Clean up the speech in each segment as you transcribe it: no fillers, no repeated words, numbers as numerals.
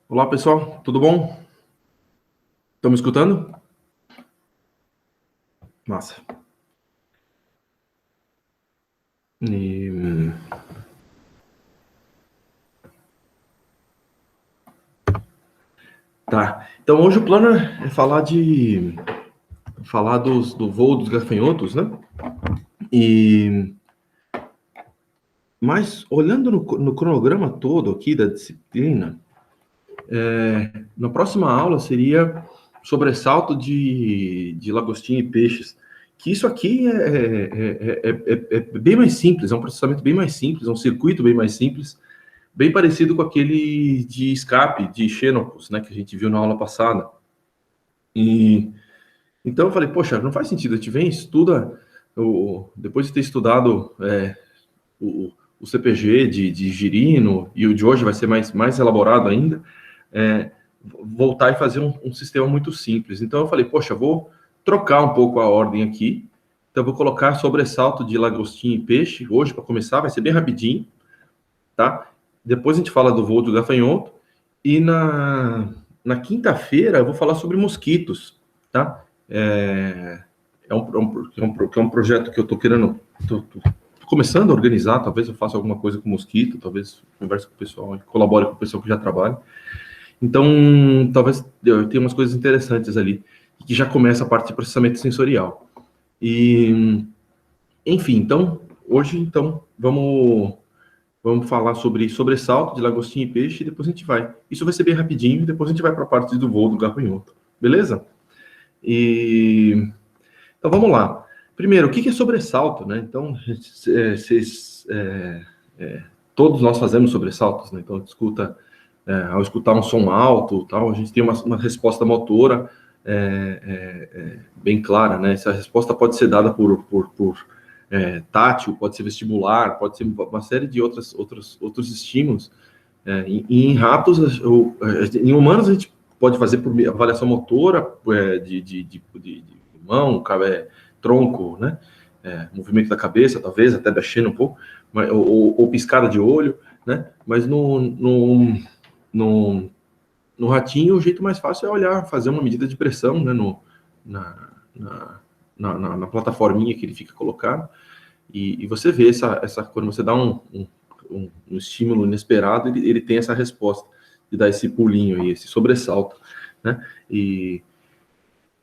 Olá, pessoal, tudo bom? Estão me escutando? Massa. E, tá. Então hoje o plano é falar do voo dos gafanhotos, né? E mas olhando no cronograma todo aqui da disciplina, na próxima aula seria sobressalto de lagostim e peixes. Que isso aqui é bem mais simples, é um processamento bem mais simples, é um circuito bem mais simples, bem parecido com aquele de escape de Xenopus, né, que a gente viu na aula passada. E então eu falei, poxa, não faz sentido, a gente vem, estuda, depois de ter estudado o, o CPG de Girino, e o de hoje vai ser mais elaborado ainda, voltar e fazer um sistema muito simples. Então eu falei, poxa, vou trocar um pouco a ordem aqui, então eu vou colocar sobressalto de lagostim e peixe, hoje para começar, vai ser bem rapidinho, tá? Depois a gente fala do voo do gafanhoto, e na quinta-feira eu vou falar sobre mosquitos, tá? É um projeto que eu estou querendo, tô começando a organizar, talvez eu faça alguma coisa com mosquito, talvez converse com o pessoal, colabore com o pessoal que já trabalha. Então, talvez eu tenha umas coisas interessantes ali, que já começa a parte de processamento sensorial. E, enfim, então, hoje, então, vamos falar sobre sobressalto de lagostim e peixe, e depois a gente vai. Isso vai ser bem rapidinho, e depois a gente vai para a parte do voo do gafanhoto. Beleza? E então vamos lá. Primeiro, o que é sobressalto, né? Então, todos nós fazemos sobressaltos, né? Então, ao escutar um som alto, tal, a gente tem uma resposta motora bem clara, né? Essa resposta pode ser dada por tátil, pode ser vestibular, pode ser uma série de outros estímulos. Em ratos, em humanos, a gente pode fazer por avaliação motora de mão, tronco, né? Movimento da cabeça, talvez, até mexendo um pouco, ou piscada de olho, né? Mas no ratinho, o jeito mais fácil é olhar, fazer uma medida de pressão, né? Na, na plataforminha que ele fica colocado, e você vê quando você dá um estímulo inesperado, ele tem essa resposta de dar esse pulinho aí, esse sobressalto, né? E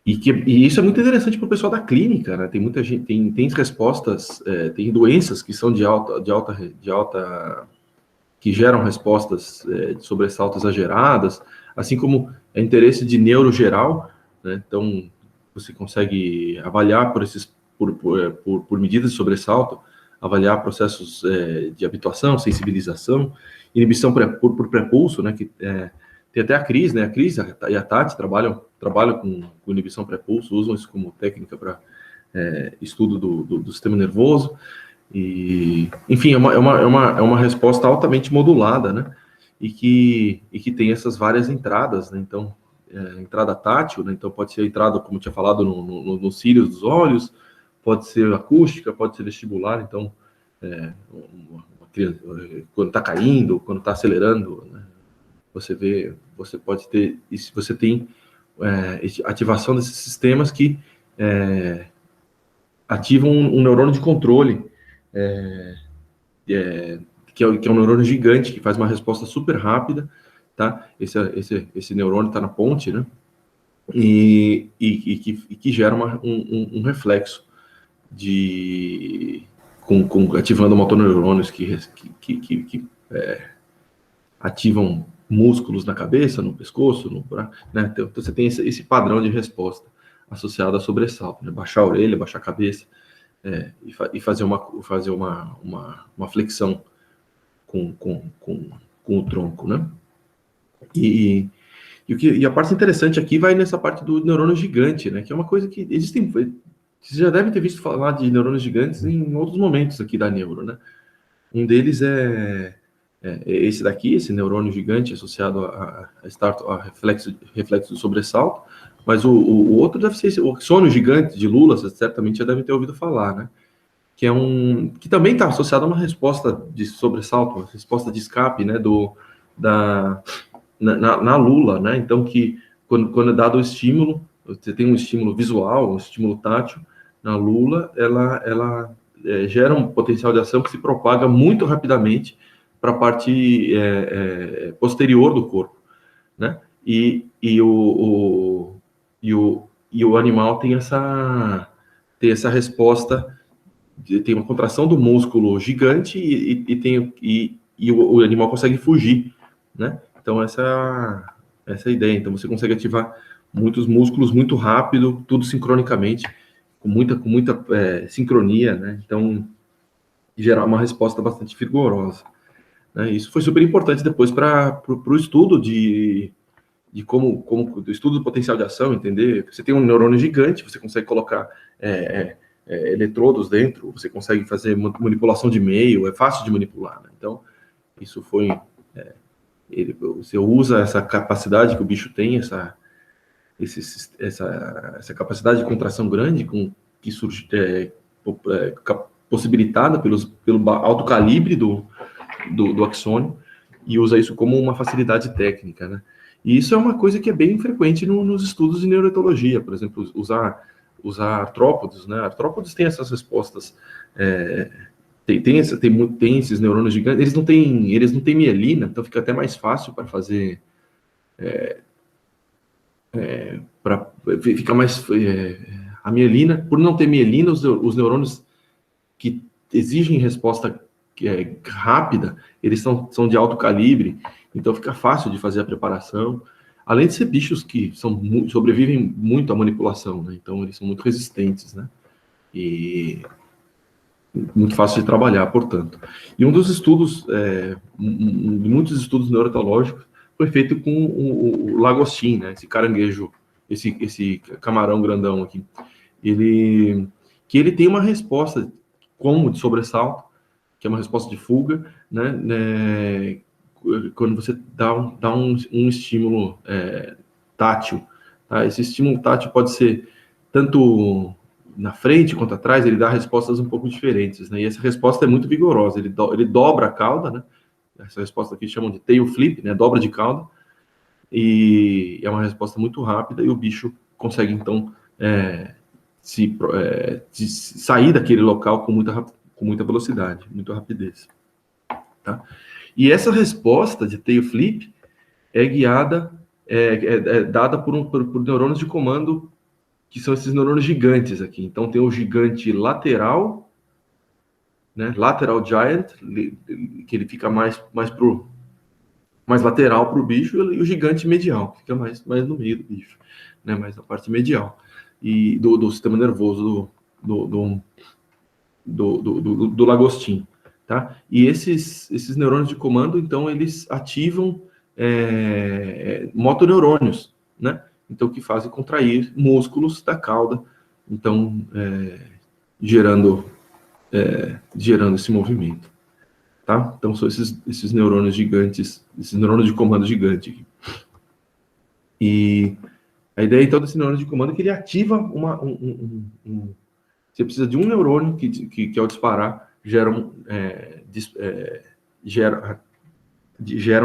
isso é muito interessante para o pessoal da clínica, né? Tem muita gente, tem respostas, tem doenças que são de alta, que geram respostas de sobressalto exageradas, assim como é interesse de neuro geral, né? Então você consegue avaliar por medidas de sobressalto, avaliar processos de habituação, sensibilização, inibição por pré-pulso, né? Tem até a Cris, né? A Cris e a Tati trabalham com inibição pré-pulso, usam isso como técnica para estudo do sistema nervoso. E, enfim, é uma resposta altamente modulada, né? E que tem essas várias entradas, né? Então, entrada tátil, né? Então pode ser entrada, como eu tinha falado, nos cílios dos olhos, pode ser acústica, pode ser vestibular. Então, uma criança, quando está caindo, quando está acelerando, né? Você pode ter, e se você tem ativação desses sistemas que ativam um neurônio de controle, que é um neurônio gigante, que faz uma resposta super rápida, tá? Esse neurônio está na ponte, né? E que gera um reflexo ativando motoneurônios que ativam músculos na cabeça, no pescoço, né? Então você tem esse padrão de resposta associado a sobressalto, né? Baixar a orelha, baixar a cabeça, e fazer uma flexão com o tronco, né? E a parte interessante aqui vai nessa parte do neurônio gigante, né? Que é uma coisa que existem. Vocês já devem ter visto falar de neurônios gigantes em outros momentos aqui da neuro, né? Um deles é esse daqui, esse neurônio gigante associado a reflexo do sobressalto, mas o outro deve ser o sono gigante de Lula, vocês certamente já devem ter ouvido falar, né? Que também está associado a uma resposta de sobressalto, uma resposta de escape, né? na lula, né? Então, que quando é dado o estímulo, você tem um estímulo visual, um estímulo tátil, na lula, ela gera um potencial de ação que se propaga muito rapidamente para a parte posterior do corpo, né? E o animal tem essa resposta, tem uma contração do músculo gigante e o animal consegue fugir, né? Então essa é a ideia. Então você consegue ativar muitos músculos muito rápido, tudo sincronicamente, com muita sincronia, né? Então gerar uma resposta bastante vigorosa, né? Isso foi super importante depois para o estudo de como do estudo do potencial de ação, entender. Você tem um neurônio gigante, você consegue colocar eletrodos dentro, você consegue fazer manipulação de meio, é fácil de manipular, né? Então, isso foi... você usa essa capacidade que o bicho tem, essa capacidade de contração grande, que surge, possibilitada pelo alto calibre do axônio, e usa isso como uma facilidade técnica, né? E isso é uma coisa que é bem frequente nos estudos de neuroetologia, por exemplo, usar artrópodes, né? Artrópodes têm essas respostas, tem esses neurônios gigantes, eles não têm mielina, então fica até mais fácil para fazer, fica mais, a mielina, por não ter mielina, os neurônios que exigem resposta rápida, eles são de alto calibre, então fica fácil de fazer a preparação, além de ser bichos que sobrevivem muito à manipulação, né? Então eles são muito resistentes, né? E muito fácil de trabalhar, portanto. E um dos estudos, muitos estudos neuroetológicos, foi feito com o lagostim, né? Esse caranguejo, esse camarão grandão aqui. Ele tem uma resposta como de sobressalto, que é uma resposta de fuga, né? Quando você dá um estímulo tátil, tá? Esse estímulo tátil pode ser tanto na frente quanto atrás, ele dá respostas um pouco diferentes, né? E essa resposta é muito vigorosa, ele dobra a cauda, né? Essa resposta aqui chamam de tail flip, né? Dobra de cauda, e é uma resposta muito rápida, e o bicho consegue, então, sair daquele local com muita velocidade, muita rapidez, tá? E essa resposta de tail flip é guiada, dada por neurônios de comando, que são esses neurônios gigantes aqui. Então tem o gigante lateral, né? Lateral giant, que ele fica mais lateral para o bicho, e o gigante medial, que fica mais no meio do bicho, né? Mais na parte medial e do sistema nervoso do lagostim, tá? E esses neurônios de comando, então, eles ativam motoneurônios, né? Então, que fazem contrair músculos da cauda, então, gerando esse movimento, tá? Então, são esses neurônios gigantes, esses neurônios de comando gigante aqui. E a ideia, então, desse neurônio de comando é que ele ativa você precisa de um neurônio que ao disparar, gera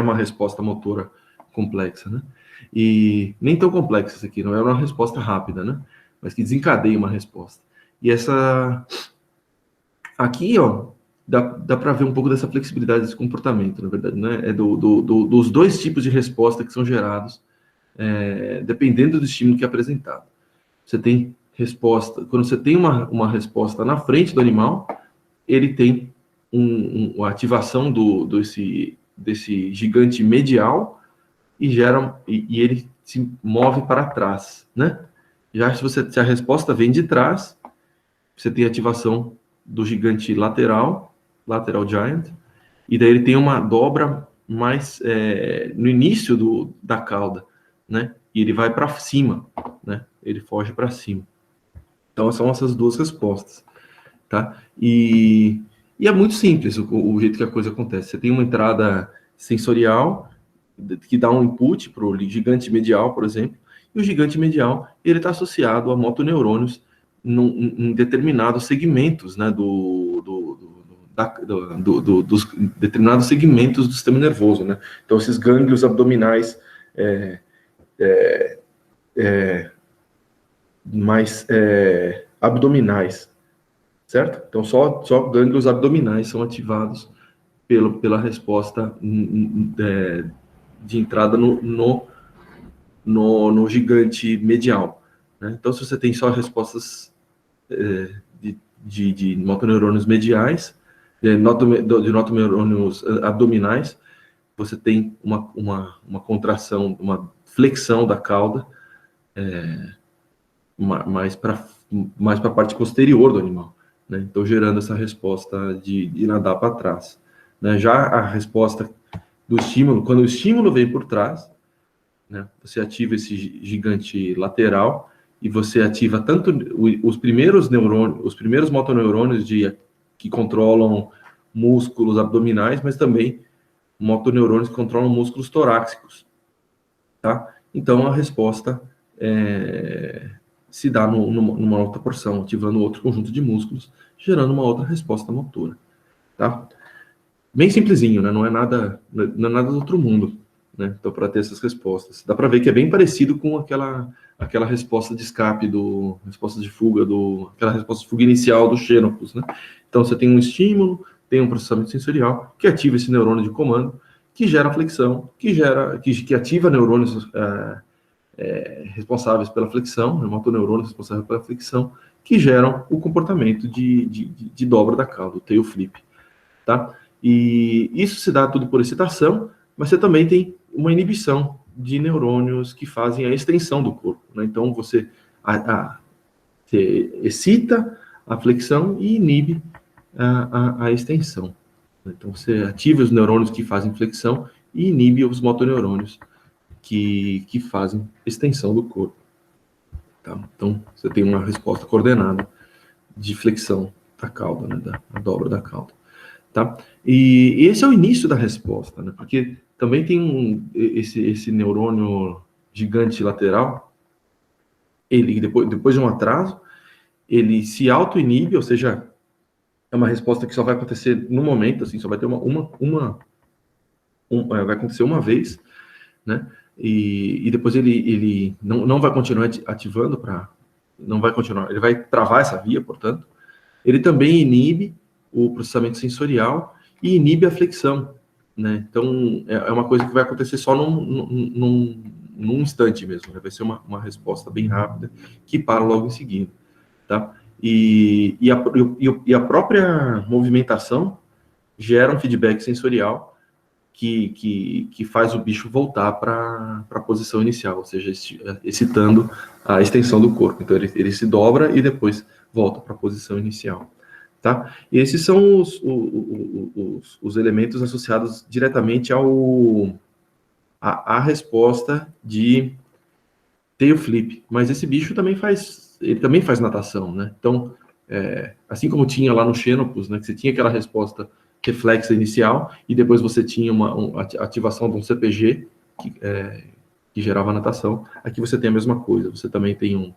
uma resposta motora complexa, né? E nem tão complexa isso aqui, não é uma resposta rápida, né? Mas que desencadeia uma resposta. E aqui, ó, dá para ver um pouco dessa flexibilidade desse comportamento, na verdade, né? É dos dois tipos de resposta que são gerados, dependendo do estímulo que é apresentado. Você tem resposta, quando você tem uma resposta na frente do animal, ele tem uma ativação desse gigante medial e ele se move para trás, né? Já se a resposta vem de trás, você tem a ativação do gigante lateral giant, e daí ele tem uma dobra mais no início da cauda, né? E ele vai para cima, né? Ele foge para cima. Então, são essas duas respostas, tá? E é muito simples o jeito que a coisa acontece. Você tem uma entrada sensorial que dá um input para o gigante medial, por exemplo, e o gigante medial, ele está associado a motoneurônios em determinados segmentos, né, dos determinados segmentos do sistema nervoso, né? Então, esses gânglios abdominais abdominais, certo? Então, só gânglios abdominais são ativados pela resposta de entrada no gigante medial, né? Então, se você tem só respostas de motoneurônios mediais, de notoneurônios abdominais, você tem uma contração, uma flexão da cauda mais para a parte posterior do animal, né? Então, gerando essa resposta de nadar para trás, né? Já a resposta do estímulo, quando o estímulo vem por trás, né, você ativa esse gigante lateral e você ativa tanto os primeiros neurônios, os primeiros motoneurônios que controlam músculos abdominais, mas também motoneurônios que controlam músculos torácicos, tá? Então, a resposta se dá numa outra porção, ativando outro conjunto de músculos, gerando uma outra resposta motora, tá? Bem simplesinho, né? Não é nada do outro mundo, né? Então, para ter essas respostas. Dá para ver que é bem parecido com aquela resposta de escape, resposta de fuga, aquela resposta de fuga inicial do Xenopus, né? Então, você tem um estímulo, tem um processamento sensorial que ativa esse neurônio de comando, que gera flexão, que ativa neurônios responsáveis pela flexão, né? Motoneurônios responsáveis pela flexão, que geram o comportamento de dobra da cauda, o tail flip, tá? E isso se dá tudo por excitação, mas você também tem uma inibição de neurônios que fazem a extensão do corpo, né? Então, você excita a flexão e inibe a extensão. Então, você ativa os neurônios que fazem flexão e inibe os motoneurônios que fazem extensão do corpo, tá? Então, você tem uma resposta coordenada de flexão da cauda, né? Da dobra da cauda. Tá? E esse é o início da resposta, né? Porque também tem esse neurônio gigante lateral, ele depois de um atraso, ele se auto-inibe, ou seja, é uma resposta que só vai acontecer no momento, assim, só vai ter vai acontecer uma vez, né? E depois ele não vai continuar ativando não vai continuar, ele vai travar essa via, portanto. Ele também inibe o processamento sensorial e inibe a flexão, né? Então, é uma coisa que vai acontecer só num instante mesmo, né? Vai ser uma resposta bem rápida que para logo em seguida, tá? E a própria movimentação gera um feedback sensorial que faz o bicho voltar para a posição inicial, ou seja, excitando a extensão do corpo. Então, ele se dobra e depois volta para a posição inicial. Tá? E esses são os elementos associados diretamente à resposta de tail flip. Mas esse bicho também faz natação, né? Então, assim como tinha lá no Xenopus, né, que você tinha aquela resposta reflexa inicial e depois você tinha uma ativação de um CPG que gerava natação, aqui você tem a mesma coisa. Você também tem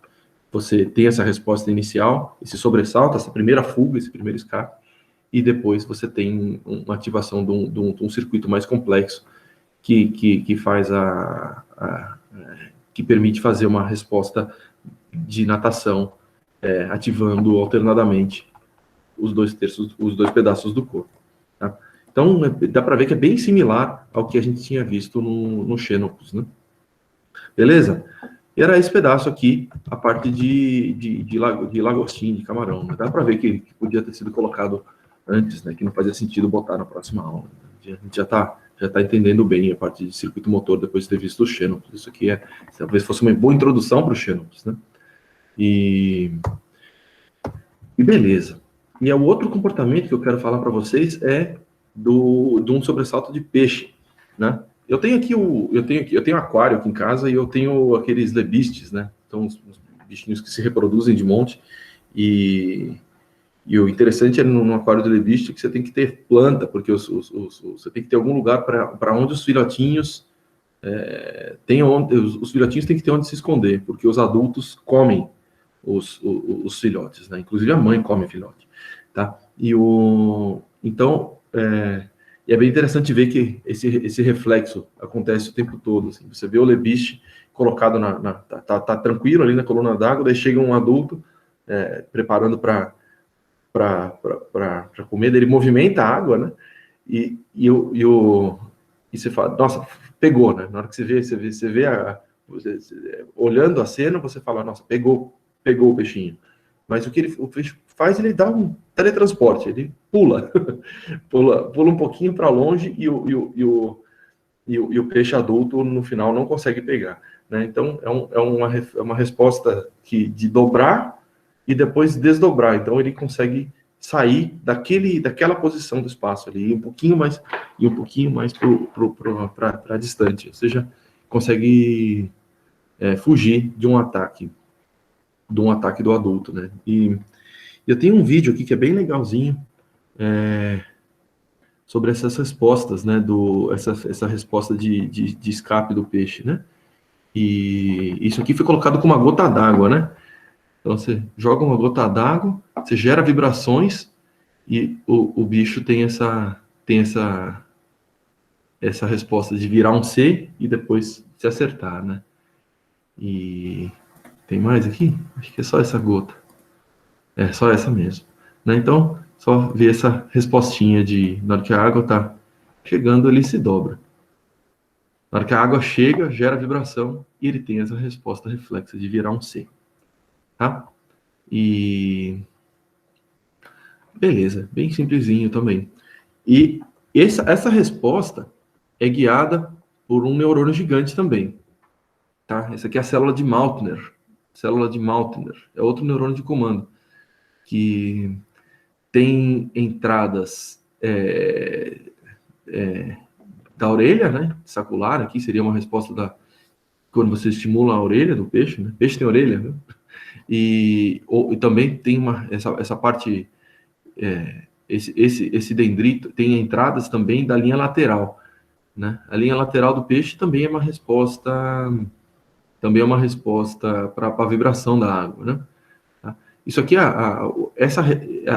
essa resposta inicial, esse sobressalto, essa primeira fuga, esse primeiro escape, e depois você tem uma ativação de um circuito mais complexo que faz que permite fazer uma resposta de natação, ativando alternadamente os dois pedaços do corpo. Tá? Então, dá para ver que é bem similar ao que a gente tinha visto no Xenopus, né? Beleza? E era esse pedaço aqui, a parte de lagostim, de camarão. Né? Dá para ver que podia ter sido colocado antes, né? Que não fazia sentido botar na próxima aula. Né? A gente já está entendendo bem a parte de circuito motor depois de ter visto o Xenopus. Isso aqui talvez fosse uma boa introdução para o Xenopus, né? E beleza. E o outro comportamento que eu quero falar para vocês é de um sobressalto de peixe, né? Eu tenho um aquário aqui em casa e eu tenho aqueles lebistes, né? Então, os bichinhos que se reproduzem de monte. E o interessante é no aquário de lebiste que você tem que ter planta, porque você tem que ter algum lugar para onde os filhotinhos os filhotinhos têm que ter onde se esconder, porque os adultos comem os filhotes, né? Inclusive a mãe come filhote, tá? Então, E é bem interessante ver que esse reflexo acontece o tempo todo. Assim. Você vê o lebiche colocado tá tranquilo ali na coluna d'água, daí chega um adulto preparando para comer, daí ele movimenta a água, né? E você fala, nossa, pegou, né? Na hora que você vê olhando a cena, você fala, nossa, pegou o peixinho. Mas o peixe faz, ele dá um teletransporte, ele pula, pula um pouquinho para longe e o peixe adulto no final não consegue pegar, né? Então é uma resposta de dobrar e depois desdobrar. Então ele consegue sair daquela posição do espaço ali, e um pouquinho mais para distante, ou seja, consegue fugir de um ataque do adulto, né? E eu tenho um vídeo aqui que é bem legalzinho sobre essas respostas, né? Essa resposta de escape do peixe, né? E isso aqui foi colocado com uma gota d'água, né? Então você joga uma gota d'água, você gera vibrações e o bicho tem essa resposta de virar um C e depois se acertar, né? E tem mais aqui? Acho que é só essa gota. É só essa mesmo, né? Então, só ver essa respostinha na hora que a água tá chegando, ele se dobra. Na hora que a água chega, gera vibração e ele tem essa resposta reflexa de virar um C, tá? E beleza, bem simplesinho também. E essa resposta é guiada por um neurônio gigante também, tá? Essa aqui é a célula de Mautner. Célula de Mautner é outro neurônio de comando que tem entradas da orelha, né? Sacular, aqui seria uma resposta quando você estimula a orelha do peixe, né? Peixe tem orelha, né? E também tem essa parte, esse dendrito tem entradas também da linha lateral, né? A linha lateral do peixe também é uma resposta para a vibração da água, né? Tá? Isso aqui, a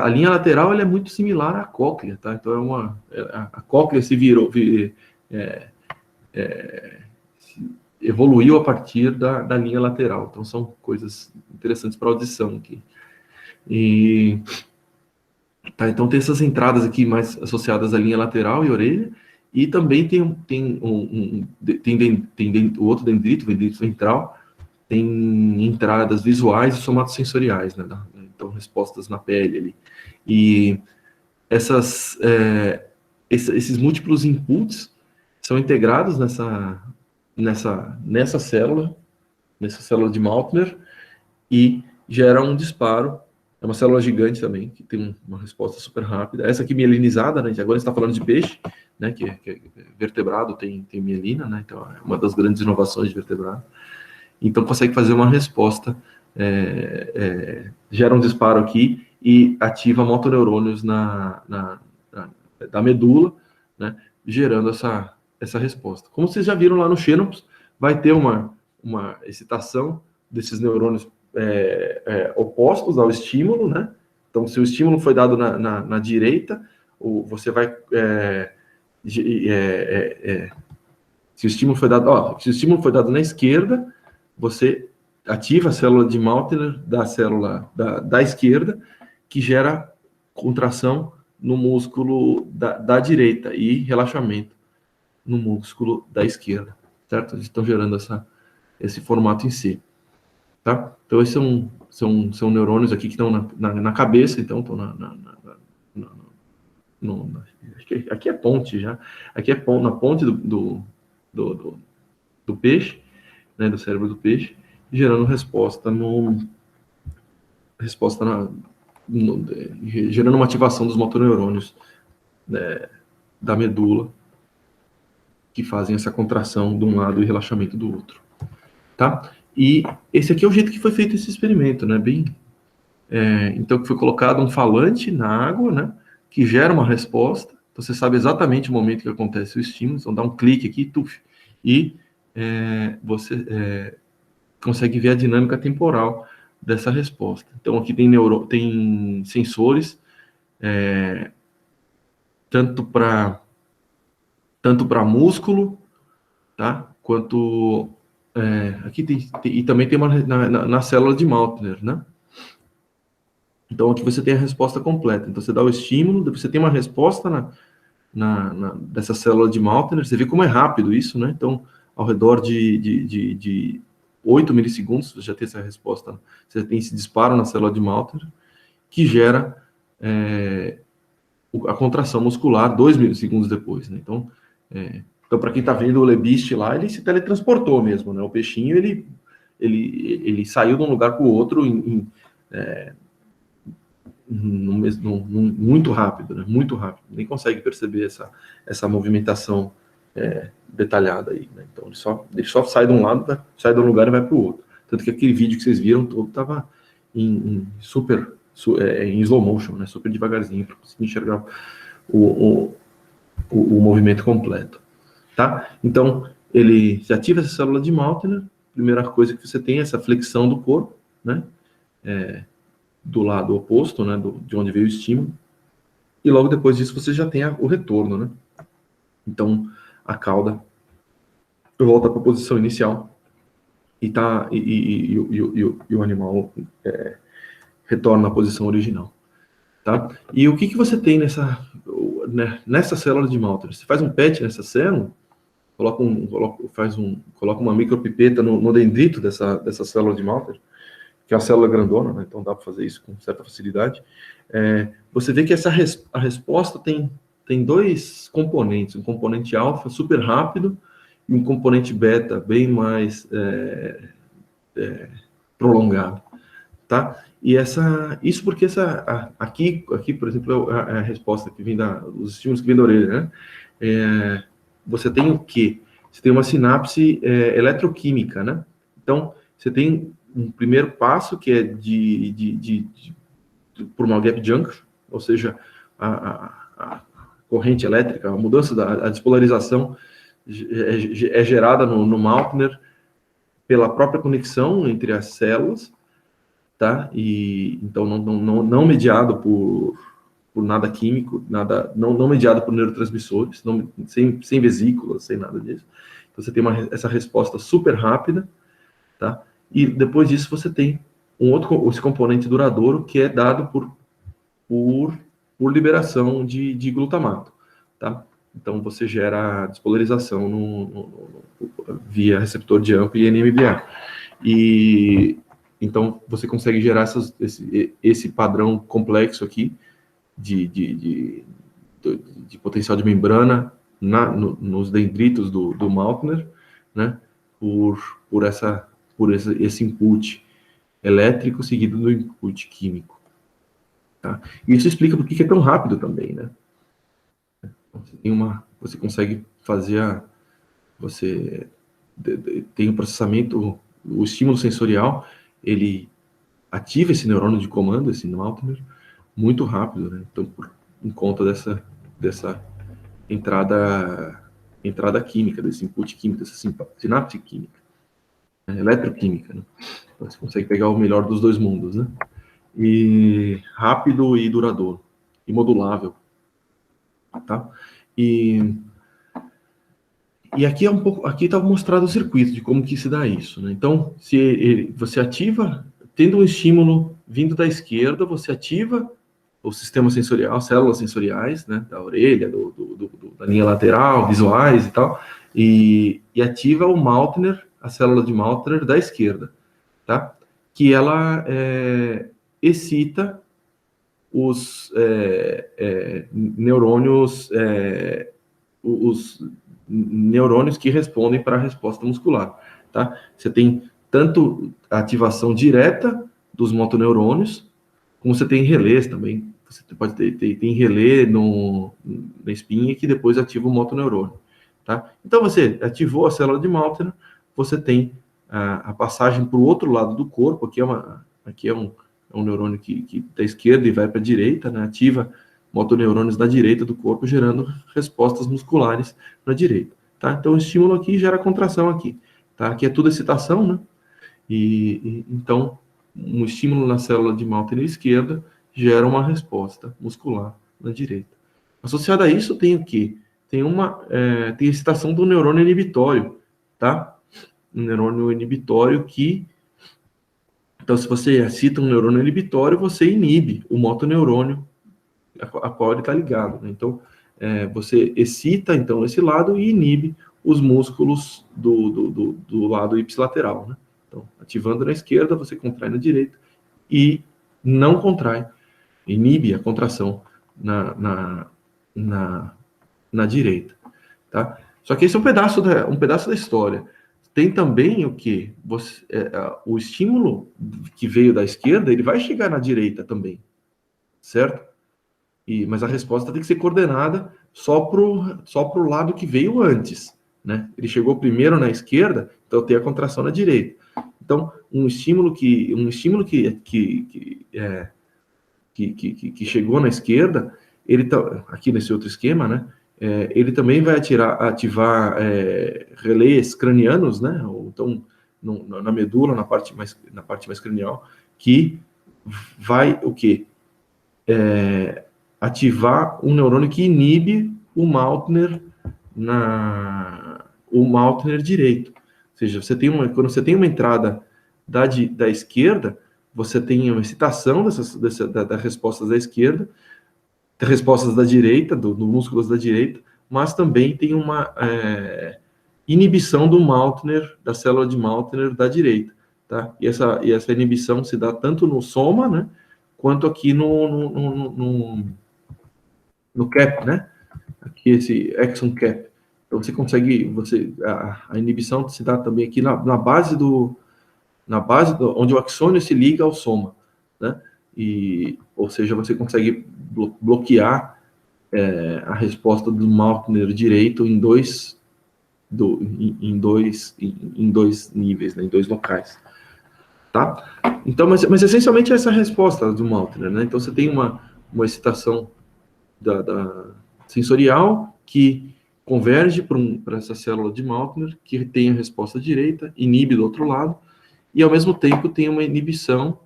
linha lateral, ela é muito similar à cóclea, tá? Então a cóclea evoluiu a partir da linha lateral. Então são coisas interessantes para audição aqui. E tá, então tem essas entradas aqui mais associadas à linha lateral e orelha, e também tem o outro dendrito, o dendrito ventral, tem entradas visuais e somatosensoriais, né? Então respostas na pele ali. E esses múltiplos inputs são integrados nessa célula de Mautner, e gera um disparo. É uma célula gigante também, que tem uma resposta super rápida. Essa aqui mielinizada, né? Agora está falando de peixe, né? Que é vertebrado, tem mielina, né? Então é uma das grandes inovações de vertebrado. Então consegue fazer uma resposta, gera um disparo aqui e ativa motoneurônios da medula, né? Gerando essa resposta. Como vocês já viram lá no Xenopus, vai ter uma excitação desses neurônios opostos ao estímulo, né? Então, se o estímulo foi dado na direita, você vai... se o estímulo foi dado na esquerda, você ativa a célula de Mautner da célula da esquerda, que gera contração no músculo da direita e relaxamento no músculo da esquerda, certo? Eles estão gerando esse formato em si, tá? Então, esses são neurônios aqui que estão na cabeça, então estão acho que aqui é ponte já, aqui é na ponte do peixe, né, do cérebro do peixe, gerando gerando uma ativação dos motoneurônios, né, da medula, que fazem essa contração de um lado e relaxamento do outro, tá? E esse aqui é o jeito que foi feito esse experimento, né? Então, que foi colocado um falante na água, né? Que gera uma resposta. Então, você sabe exatamente o momento que acontece o estímulo. Então, dá um clique aqui, e você consegue ver a dinâmica temporal dessa resposta. Então, aqui tem sensores, tanto para tanto para músculo, tá? Quanto aqui e também tem uma na célula de Maltner, né? Então aqui você tem a resposta completa. Então você dá o estímulo, depois você tem uma resposta dessa célula de Maltner. Você vê como é rápido isso, né? Então ao redor de 8 milissegundos você já tem essa resposta. Você tem esse disparo na célula de Maltner que gera a contração muscular 2 milissegundos depois, né? Então para quem está vendo o Lebist lá, ele se teletransportou mesmo, né? O peixinho, ele saiu de um lugar para o outro muito rápido, né? Muito rápido. Nem consegue perceber essa movimentação detalhada aí, né? Então, ele só sai de um lado, sai de um lugar e vai para o outro. Tanto que aquele vídeo que vocês viram todo estava em slow motion, né? Super devagarzinho, para conseguir enxergar o movimento completo. Tá? Então, ele se ativa essa célula de Maltner. Primeira coisa que você tem é essa flexão do corpo, né? Do lado oposto, né? De onde veio o estímulo. E logo depois disso você já tem o retorno, né? Então, a cauda volta para a posição inicial e o animal retorna à posição original. Tá? E o que você tem nessa célula de Maltner? Você faz um PET nessa célula, coloca uma micropipeta no dendrito dessa célula de Maltner, que é a célula grandona, né? Então dá para fazer isso com certa facilidade. Você vê que a resposta tem dois componentes, um componente alfa super rápido e um componente beta bem mais prolongado, tá? E isso porque aqui, por exemplo, é a resposta que vem os estímulos que vêm da orelha, né? Você tem o quê? Você tem uma sinapse eletroquímica, né? Então, você tem um primeiro passo que é por uma gap junction, ou seja, a corrente elétrica, a mudança a despolarização é gerada no Maltner pela própria conexão entre as células, tá? E então não mediado por nada químico, não mediado por neurotransmissores, sem vesículas, sem nada disso. Então você tem essa resposta super rápida, tá? E depois disso você tem esse componente duradouro que é dado por liberação de glutamato, tá? Então você gera despolarização via receptor de AMPA e NMDA. E então você consegue gerar esse padrão complexo aqui de potencial de membrana nos dendritos do Maltner, né? Por esse input elétrico seguido do input químico. Tá? E isso explica por que é tão rápido também, né? Você consegue fazer você tem o processamento, o estímulo sensorial, ele ativa esse neurônio de comando, esse Maltner, muito rápido, né? Então, em conta dessa entrada química, desse input químico, dessa sinapse química, eletroquímica, né? Então, você consegue pegar o melhor dos dois mundos, né? E rápido e duradouro, e modulável, tá? E aqui aqui está mostrado o circuito de como que se dá isso, né? Então, se você ativa, tendo um estímulo vindo da esquerda, você ativa o sistema sensorial, células sensoriais, né, da orelha, da linha lateral, visuais e tal, e ativa o Maltner, a célula de Maltner da esquerda, tá? Que ela excita os neurônios, os neurônios que respondem para a resposta muscular, tá? Você tem tanto a ativação direta dos motoneurônios, como você tem relés também. Você pode ter relé na espinha que depois ativa o motoneurônio, tá? Então, você ativou a célula de Maltner, você tem a passagem para o outro lado do corpo, aqui é um neurônio que da esquerda e vai para a direita, né? Ativa motoneurônios da direita do corpo, gerando respostas musculares na direita, tá? Então, o estímulo aqui gera contração aqui, tá? Aqui é tudo excitação, né? Então, um estímulo na célula de Maltner esquerda gera uma resposta muscular na direita. Associado a isso, tem o quê? tem excitação do neurônio inibitório, tá? Um neurônio inibitório que... Então, se você excita um neurônio inibitório, você inibe o motoneurônio a qual ele está ligado, né? Então, você excita, então, esse lado e inibe os músculos do lado ipsilateral, né? Então, ativando na esquerda, você contrai na direita e não contrai, inibe a contração na direita, tá? Só que esse é um pedaço da história. Tem também o que? O estímulo que veio da esquerda, ele vai chegar na direita também, certo? Mas a resposta tem que ser coordenada só pro lado que veio antes, né? Ele chegou primeiro na esquerda, então tem a contração na direita. Então, um estímulo que chegou na esquerda, ele tá aqui nesse outro esquema, né? Ele também vai ativar relés cranianos, né? Ou então na medula, na parte mais cranial, que vai o quê? Ativar um neurônio que inibe o Mautner direito. Ou seja, quando você tem uma entrada da esquerda, você tem uma excitação das respostas da esquerda, das respostas da direita, do músculos da direita, mas também tem uma inibição do Mautner, da célula de Mautner da direita, tá? E essa inibição se dá tanto no soma, né, quanto aqui no cap, né? Aqui esse axon cap. Então você consegue, a inibição se dá também aqui na base onde o axônio se liga ao soma, né? Ou seja, você consegue bloquear a resposta do Mautner direito em dois níveis, né? Em dois locais, tá? Então, mas essencialmente essa é a resposta do Mautner, né? Então você tem uma excitação da sensorial que converge para essa célula de Mautner, que tem a resposta direita, inibe do outro lado, e ao mesmo tempo tem uma inibição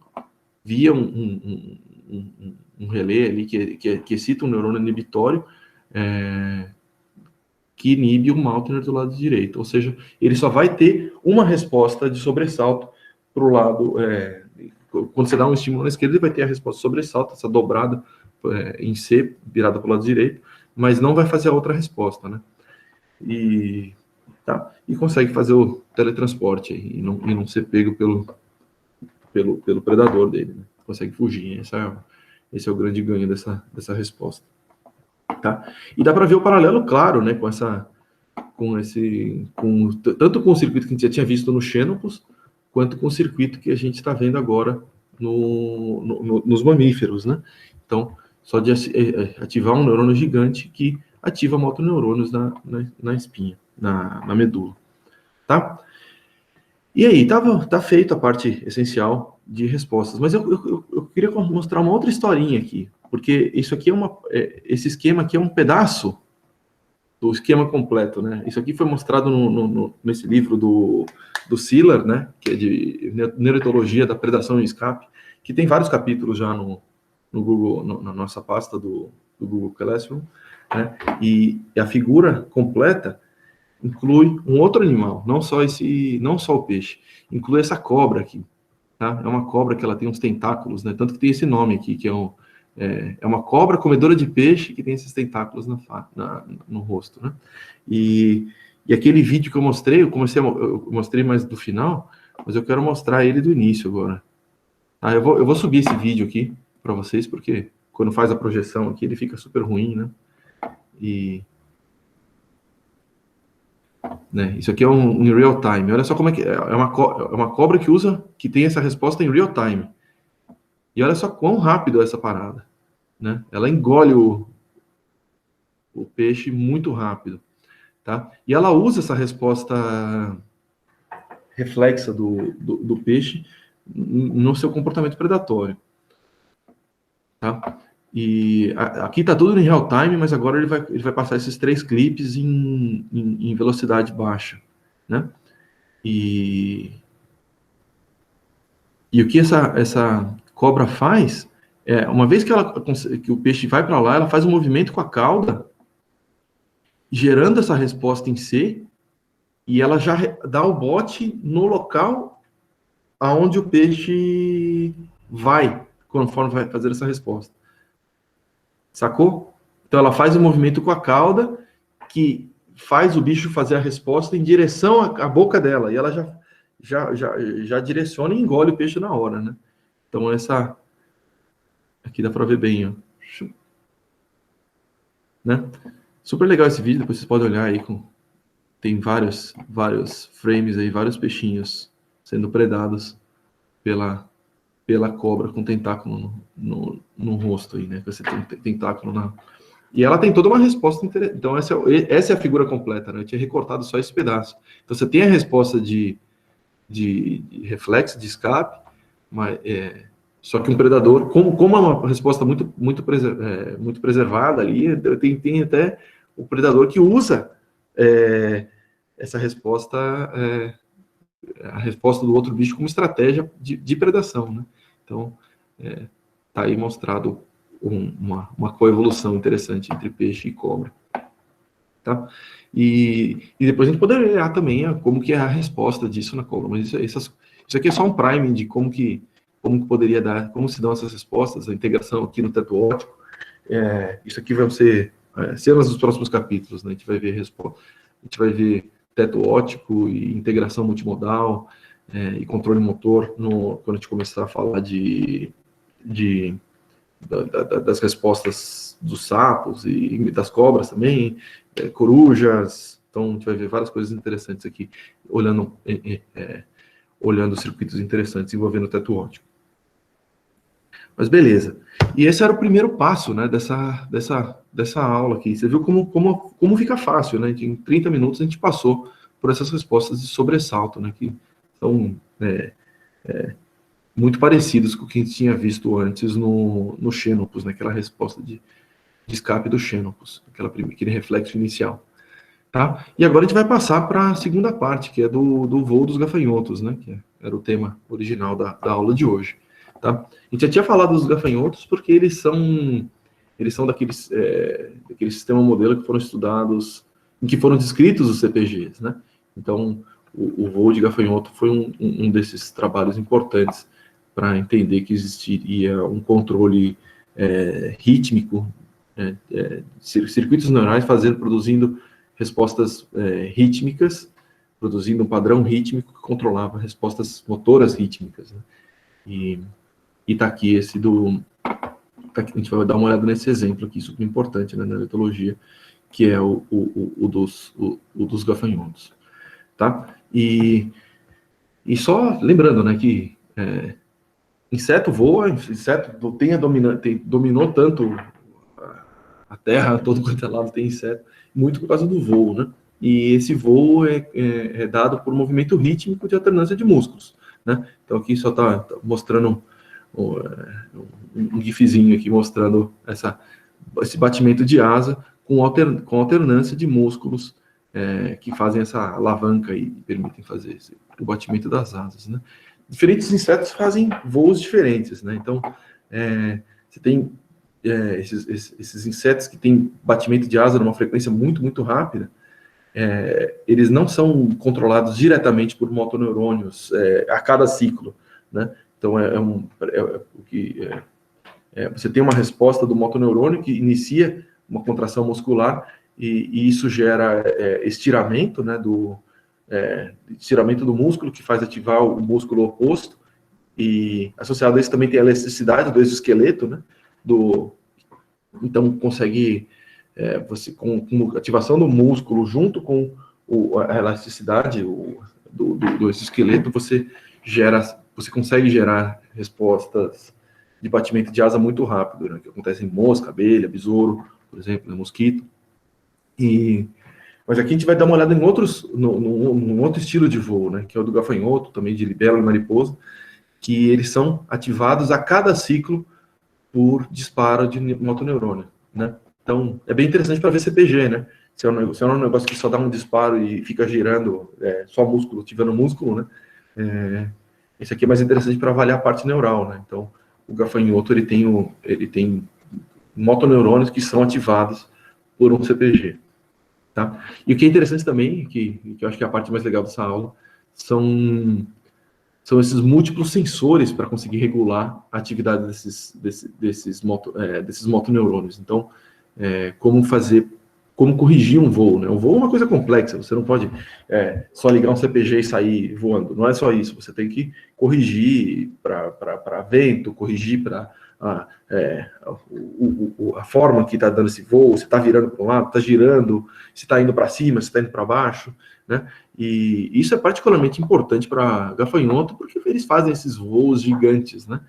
via um relé ali que excita um neurônio inibitório, que inibe o Mautner do lado direito. Ou seja, ele só vai ter uma resposta de sobressalto para o lado... quando você dá um estímulo na esquerda, ele vai ter a resposta de sobressalto, essa dobrada em C, virada para o lado direito, mas não vai fazer a outra resposta, né? E consegue fazer o teletransporte e não ser pego pelo predador dele, né? Consegue fugir. Esse é o grande ganho dessa resposta, tá? E dá para ver o paralelo claro, né, tanto com o circuito que a gente já tinha visto no Xenopus, quanto com o circuito que a gente está vendo agora nos mamíferos, né? Então, só de ativar um neurônio gigante que ativa motoneurônios na espinha, na medula, tá? E aí, tá feito a parte essencial de respostas, mas eu queria mostrar uma outra historinha aqui, porque isso aqui esse esquema aqui é um pedaço do esquema completo, né? Isso aqui foi mostrado nesse livro do Siller, né? Que é de neuroetologia da predação e escape, que tem vários capítulos já no Google, na nossa pasta do Google Classroom, né? E a figura completa inclui um outro animal, não só o peixe, inclui essa cobra aqui, tá? É uma cobra que ela tem uns tentáculos, né? Tanto que tem esse nome aqui, que é uma cobra comedora de peixe que tem esses tentáculos no rosto, né? E aquele vídeo que eu mostrei, eu mostrei mais do final, mas eu quero mostrar ele do início agora. Tá? Eu vou subir esse vídeo aqui para vocês, porque quando faz a projeção aqui, ele fica super ruim, né? Né? Isso aqui é em real time. Olha só como é que é uma cobra que tem essa resposta em real time. E olha só quão rápido é essa parada, né? Ela engole o peixe muito rápido, tá? E ela usa essa resposta reflexa do peixe no seu comportamento predatório, tá? E aqui tá tudo em real time, mas agora ele vai passar esses 3 clipes em velocidade baixa, né? E o que essa cobra faz uma vez que o peixe vai para lá, ela faz um movimento com a cauda gerando essa resposta em C, e ela já dá o bote no local aonde o peixe vai, conforme vai fazer essa resposta. Sacou? Então ela faz o movimento com a cauda, que faz o bicho fazer a resposta em direção à boca dela, e ela já direciona e engole o peixe na hora, né? Então essa... Aqui dá para ver bem, ó. Né? Super legal esse vídeo, depois vocês podem olhar aí, tem vários frames aí, vários peixinhos sendo predados pela cobra com tentáculo no rosto aí, né? Você tem tentáculo na... E ela tem toda uma resposta interessante. Então, essa é a figura completa, né? Eu tinha recortado só esse pedaço. Então, você tem a resposta de reflexo, de escape, mas, só que um predador, como é uma resposta muito preservada ali, tem até o predador que usa essa resposta, a resposta do outro bicho como estratégia de predação, né? Então, tá aí mostrado uma coevolução interessante entre peixe e cobra, tá? E depois a gente poderia olhar também como que é a resposta disso na cobra, mas isso aqui é só um priming de como que poderia dar, como se dão essas respostas, a integração aqui no teto óptico. Isso aqui vão ser cenas dos próximos capítulos, né? A gente vai ver resposta, a gente vai ver teto óptico e integração multimodal e controle motor quando a gente começar a falar das respostas dos sapos e das cobras também, corujas. Então a gente vai ver várias coisas interessantes aqui, olhando circuitos interessantes envolvendo o teto óptico. Mas beleza. E esse era o primeiro passo, né, dessa aula aqui. Você viu como fica fácil, né? Em 30 minutos a gente passou por essas respostas de sobressalto, né, que são muito parecidas com o que a gente tinha visto antes no Xenopus, né, aquela resposta de escape do Xenopus, aquele reflexo inicial. Tá? E agora a gente vai passar para a segunda parte, que é do voo dos gafanhotos, né, que era o tema original da aula de hoje. Tá? A gente já tinha falado dos gafanhotos porque eles são daqueles sistema modelo que foram estudados, em que foram descritos os CPGs, né? Então, o voo de gafanhoto foi um desses trabalhos importantes para entender que existiria um controle rítmico, circuitos neurais produzindo respostas rítmicas, produzindo um padrão rítmico que controlava respostas motoras rítmicas, né? E tá aqui a gente vai dar uma olhada nesse exemplo aqui, super importante, né, na etologia, que é o dos gafanhotos, tá? E só lembrando, né, que inseto voa, inseto dominou tanto a Terra, todo quanto é lado tem inseto, muito por causa do voo, né? E esse voo é dado por movimento rítmico de alternância de músculos, né? Então aqui só tá mostrando um gifzinho aqui mostrando esse batimento de asa com alternância de músculos que fazem essa alavanca e permitem fazer o batimento das asas, né? Diferentes insetos fazem voos diferentes, né? Então, você tem esses insetos que têm batimento de asa numa frequência muito, muito rápida, eles não são controlados diretamente por motoneurônios a cada ciclo, né? Então, você tem uma resposta do motoneurônio que inicia uma contração muscular e isso gera estiramento, né, estiramento do músculo, que faz ativar o músculo oposto, e associado a isso também tem a elasticidade do exoesqueleto, né, então consegue, você com ativação do músculo junto com a elasticidade do exoesqueleto, você consegue gerar respostas de batimento de asa muito rápido, né, que acontece em mosca, abelha, besouro, por exemplo, mosquito. Mas aqui a gente vai dar uma olhada em num outro estilo de voo, né, que é o do gafanhoto, também de libélula e mariposa, que eles são ativados a cada ciclo por disparo de motoneurônio, né? Então, é bem interessante para ver CPG, né? Se é um negócio que só dá um disparo e fica girando só músculo, ativando músculo, né? Esse aqui é mais interessante para avaliar a parte neural, né? Então, o gafanhoto, ele tem motoneurônios que são ativados por um CPG, tá? E o que é interessante também, que eu acho que é a parte mais legal dessa aula, são esses múltiplos sensores para conseguir regular a atividade desses motoneurônios. Então, como corrigir um voo, né? O voo é uma coisa complexa, você não pode só ligar um CPG e sair voando, não é só isso, você tem que corrigir para vento, corrigir para a forma que está dando esse voo, se está virando para um lado, está girando, se está indo para cima, se está indo para baixo, né? E isso é particularmente importante para gafanhoto, porque eles fazem esses voos gigantes, né?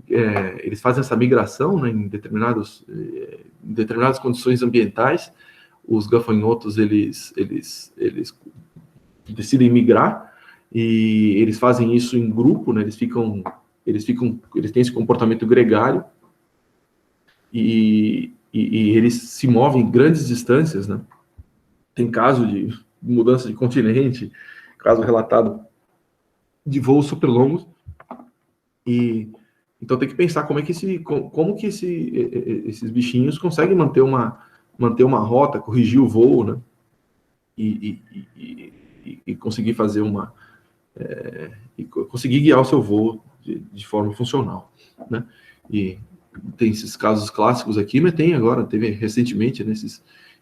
Eles fazem essa migração, né, em determinadas condições ambientais. Os gafanhotos eles decidem migrar e eles fazem isso em grupo, né? Eles têm esse comportamento gregário e eles se movem grandes distâncias, né? Tem caso de mudança de continente, caso relatado de voos super longos, e então tem que pensar como que esses bichinhos conseguem manter uma rota, corrigir o voo, né? E conseguir fazer conseguir guiar o seu voo de forma funcional, né? E tem esses casos clássicos aqui, mas teve recentemente, né,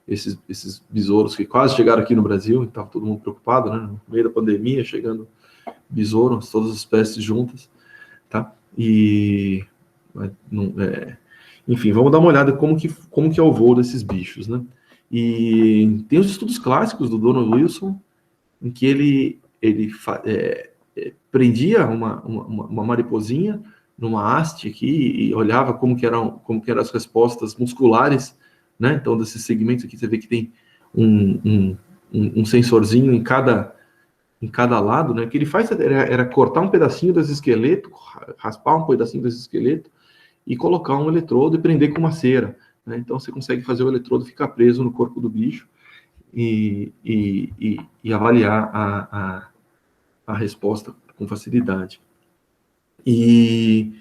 esses besouros que quase chegaram aqui no Brasil, estava todo mundo preocupado, né? No meio da pandemia, chegando besouros, todas as espécies juntas, tá? Enfim, vamos dar uma olhada como que é o voo desses bichos, né? E tem os estudos clássicos do Donald Wilson, em que ele prendia uma mariposinha numa haste aqui e olhava como que eram as respostas musculares, né? Então, desses segmentos aqui, você vê que tem um sensorzinho em cada lado, né? O que ele faz era cortar um pedacinho desse esqueleto, raspar um pedacinho desse esqueleto e colocar um eletrodo e prender com uma cera, né? Então, você consegue fazer o eletrodo ficar preso no corpo do bicho e avaliar a resposta com facilidade. E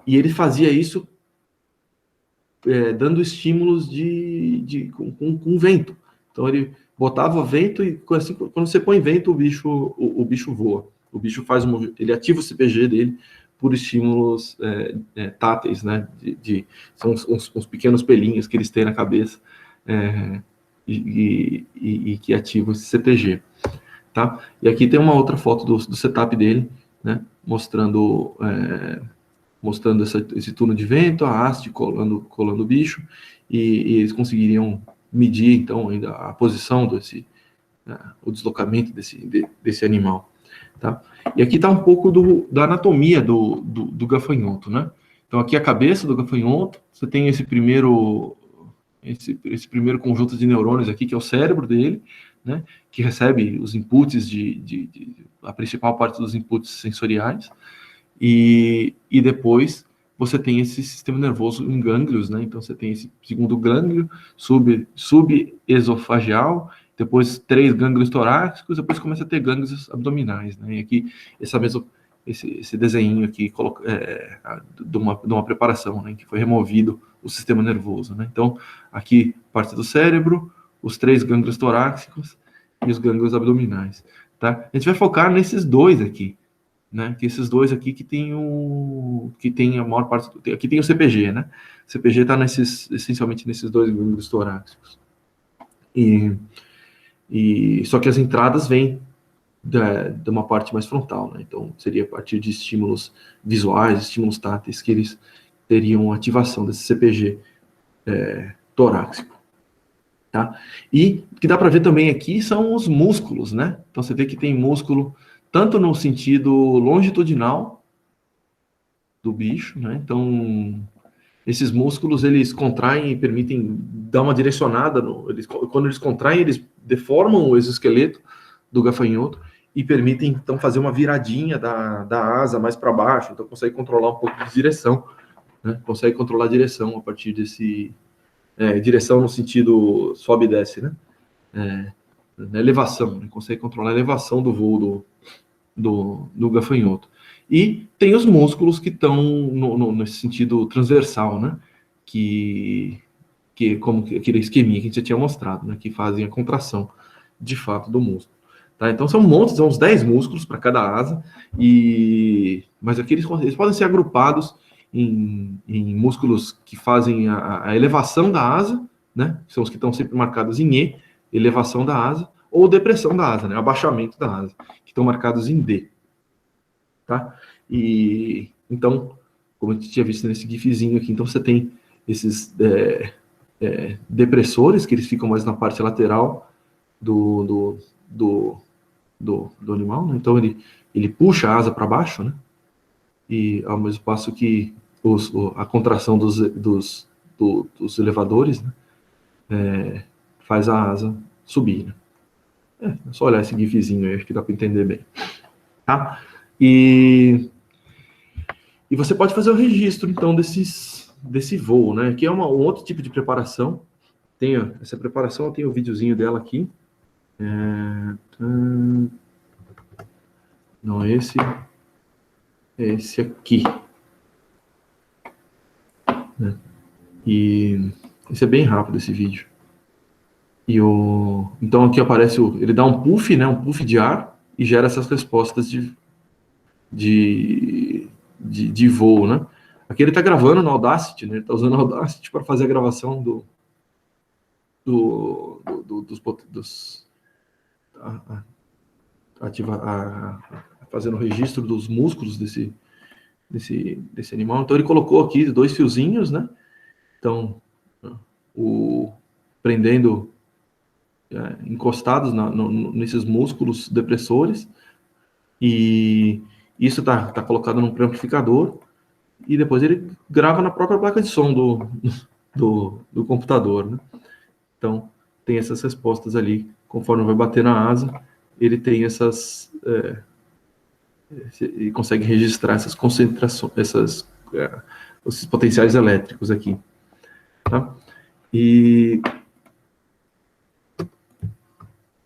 ele fazia isso dando estímulos com vento. Então, ele botava vento e assim, quando você põe vento, o bicho voa. O bicho ele ativa o CPG dele por estímulos táteis, né? São uns pequenos pelinhos que eles têm na cabeça e que ativam esse CPG. Tá? E aqui tem uma outra foto do setup dele, né? Mostrando esse túnel de vento, a haste colando o bicho, e eles conseguiriam medir, então, ainda a posição o deslocamento desse animal. Tá? E aqui está um pouco da anatomia do gafanhoto, né? Então, aqui a cabeça do gafanhoto, você tem esse primeiro conjunto de neurônios aqui, que é o cérebro dele, né? Que recebe os inputs a principal parte dos inputs sensoriais, e depois você tem esse sistema nervoso em gânglios, né? Então você tem esse segundo gânglio subesofageal, depois 3 gânglios torácicos, depois começa a ter gânglios abdominais, né? E aqui esse desenho aqui de uma preparação, né? Que foi removido o sistema nervoso, né? Então aqui parte do cérebro, os 3 gânglios torácicos e os gânglios abdominais, tá? A gente vai focar nesses dois aqui, né? Que esses dois aqui que tem a maior parte aqui tem o CPG, né? O CPG está essencialmente nesses 2 gânglios torácicos. E só que as entradas vêm de uma parte mais frontal, né? Então seria a partir de estímulos visuais, estímulos táteis, que eles teriam ativação desse CPG torácico. Tá? E o que dá para ver também aqui são os músculos, né? Então você vê que tem músculo tanto no sentido longitudinal do bicho, né? Então esses músculos eles contraem e permitem dar uma direcionada quando eles contraem, eles deformam o exoesqueleto do gafanhoto e permitem então fazer uma viradinha da asa mais para baixo, então consegue controlar um pouco de direção, né? Consegue controlar a direção a partir desse direção no sentido sobe e desce, né? Na elevação, né? Consegue controlar a elevação do voo do gafanhoto. E tem os músculos que estão nesse sentido transversal, né? Que como aquele esqueminha que a gente já tinha mostrado, né, que fazem a contração de fato do músculo. Tá? Então são montes, são uns 10 músculos para cada asa, mas aqui eles podem ser agrupados em músculos que fazem a elevação da asa, né, que são os que estão sempre marcados em E, elevação da asa, ou depressão da asa, né, abaixamento da asa, que estão marcados em D. Tá? E então, como a gente tinha visto nesse gifzinho aqui, então você tem esses depressores, que eles ficam mais na parte lateral do animal, né? Então ele puxa a asa para baixo, né? E ao mesmo passo que a contração dos elevadores, né? Faz a asa subir, né? É só olhar esse gifzinho aí, acho que dá para entender bem. Tá? E você pode fazer o registro, então, desse voo, né? Que é um outro tipo de preparação. Essa preparação, eu tenho o videozinho dela aqui. Não é esse. É esse aqui. Né? E esse é bem rápido, esse vídeo. Então aqui aparece ele dá um puff, né? Um puff de ar e gera essas respostas de voo, né? Aqui ele está gravando no Audacity, né? Ele está usando o Audacity para fazer a gravação fazendo o registro dos músculos desse animal. Então ele colocou aqui 2 fiozinhos, né? Então prendendo encostados nesses músculos depressores, e isso está colocado num amplificador, e depois ele grava na própria placa de som do computador, né? Então tem essas respostas ali, conforme vai bater na asa, ele tem ele consegue registrar essas concentrações, esses potenciais elétricos aqui, tá?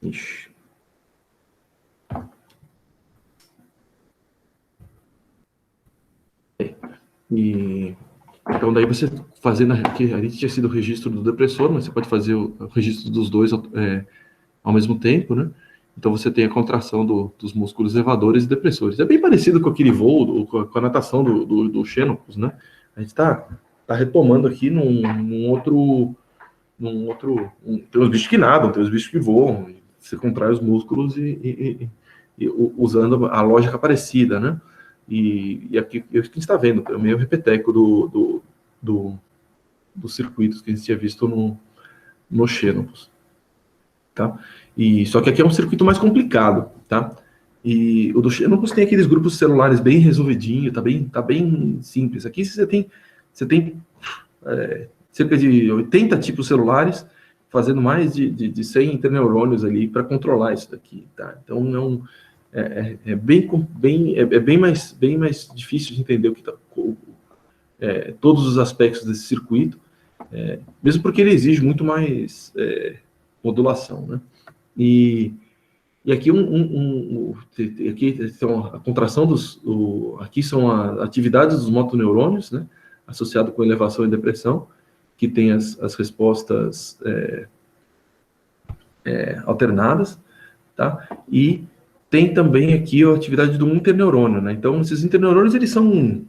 Ixi. Então daí você fazendo aqui, a gente tinha sido o registro do depressor, mas você pode fazer o registro dos dois ao mesmo tempo, né? Então você tem a contração dos músculos elevadores e depressores. É bem parecido com aquele voo, com a natação do Xenopus, né? A gente tá retomando aqui num outro. Tem os bichos que nadam, tem os bichos que voam. Você contrai os músculos e usando a lógica parecida, né? E aqui a gente está vendo, é meio repeteco dos circuitos que a gente tinha visto no Xenopus. Tá? Só que aqui é um circuito mais complicado, tá? E o do Xenopus tem aqueles grupos celulares bem resolvidinho, tá bem simples. Aqui você tem cerca de 80 tipos celulares, fazendo mais de 100 interneurônios ali para controlar isso daqui, tá? Então é bem mais difícil de entender todos os aspectos desse circuito, mesmo porque ele exige muito mais modulação, né? E aqui aqui são a contração aqui são as atividades dos motoneurônios, né? Associado com elevação e depressão, que tem as respostas alternadas, tá? E tem também aqui a atividade do interneurônio, né? Então esses interneurônios eles são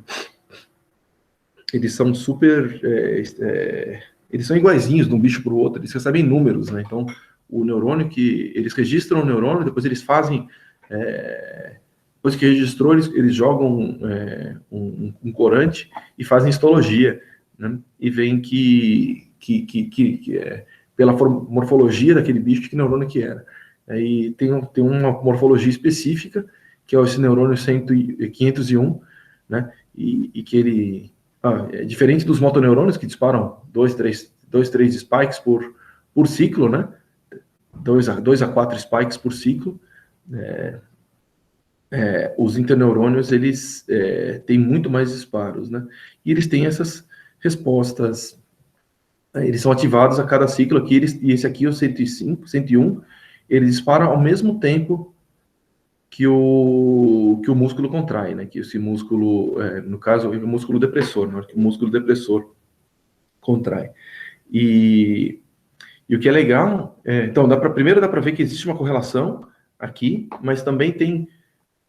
super eles são iguaizinhos de um bicho para o outro, eles recebem números, né? Então o neurônio que eles registram o neurônio, depois eles fazem depois que registrou, eles jogam um corante e fazem histologia, né? E veem que pela morfologia daquele bicho, que neurônio que era. Aí tem uma morfologia específica, que é esse neurônio 501, né? E que ele é diferente dos motoneurônios, que disparam 2, 3 spikes por ciclo, né? 2 a 4 spikes por ciclo. Os interneurônios, eles têm muito mais disparos, né? E eles têm essas respostas, eles são ativados a cada ciclo aqui, e esse aqui, o 105, 101, ele dispara ao mesmo tempo que o músculo contrai, né? Que esse músculo, no caso, o músculo depressor, né? Que o músculo depressor contrai. E o que é legal, então, primeiro dá para ver que existe uma correlação aqui, mas também tem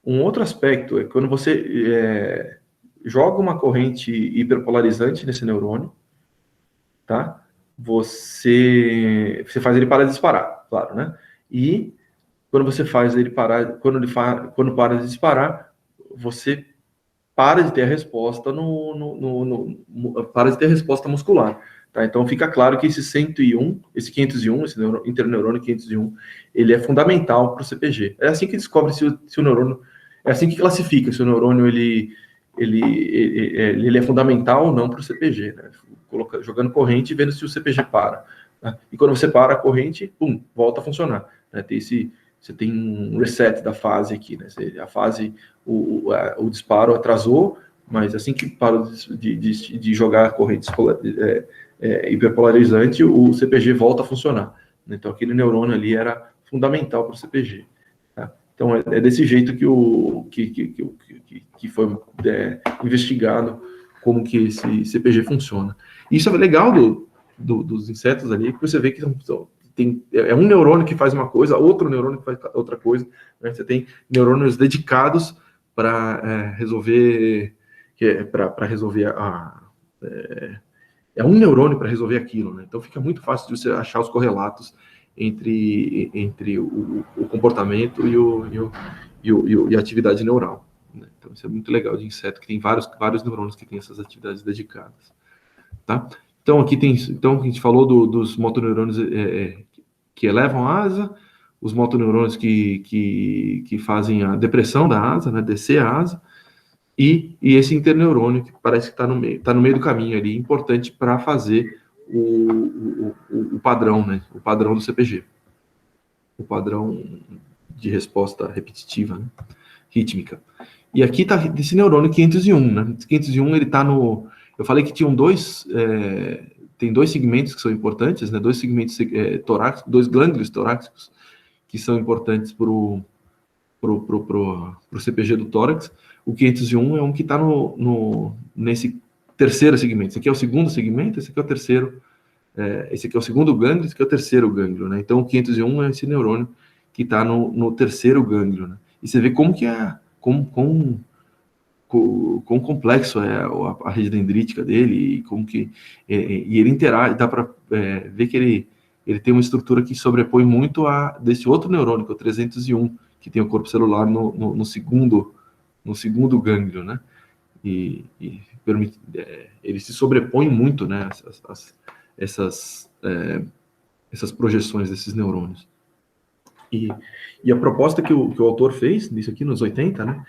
um outro aspecto, é quando você joga uma corrente hiperpolarizante nesse neurônio, tá? Você faz ele parar de disparar, claro, né? E quando você faz ele parar, quando para de disparar, você para de ter a resposta para de ter a resposta muscular. Tá? Então fica claro que esse 101, esse 501, esse interneurônio 501, ele é fundamental para o CPG. É assim que descobre se o neurônio, é assim que classifica se o neurônio ele é fundamental ou não para o CPG, né? Jogando corrente e vendo se o CPG para. Tá? E quando você para a corrente, pum, volta a funcionar. Né? Você tem um reset da fase aqui, né? A fase, o disparo atrasou, mas assim que parou de jogar correntes hiperpolarizante, o CPG volta a funcionar. Então, aquele neurônio ali era fundamental para o CPG. Tá? Então, é desse jeito que foi investigado como que esse CPG funciona. Isso é legal dos insetos ali, que você vê que é um neurônio que faz uma coisa, outro neurônio que faz outra coisa. Né? Você tem neurônios dedicados para resolver é um neurônio para resolver aquilo, né? Então fica muito fácil de você achar os correlatos entre o comportamento e a atividade neural. Né? Então isso é muito legal de inseto, que tem vários neurônios que têm essas atividades dedicadas. Tá? Então aqui então a gente falou dos motoneurônios que elevam a asa, os motoneurônios que fazem a depressão da asa, né? Descer a asa, e esse interneurônio que parece que está no meio do caminho ali, importante para fazer o padrão, né? O padrão do CPG. O padrão de resposta repetitiva, né? Rítmica. E aqui está esse neurônio 501, né? 501, ele está no... Eu falei que tinham tem dois segmentos que são importantes, né? Dois segmentos torácicos, dois gânglios torácicos que são importantes para o CPG do tórax. O 501 é um que está nesse terceiro segmento. Esse aqui é o segundo segmento, esse aqui é o terceiro. Esse aqui é o segundo gânglio, esse aqui é o terceiro gânglio, né? Então, o 501 é esse neurônio que está no terceiro gânglio, né? E você vê como que quão complexo é a rede dendrítica dele e como que e ele interage, dá para ver que ele tem uma estrutura que sobrepõe muito a desse outro neurônio, que é o 301, que tem o corpo celular no segundo gânglio, né? E permite, ele se sobrepõe muito, né? Essas projeções desses neurônios. E a proposta que o autor fez, nisso aqui, nos 80, né?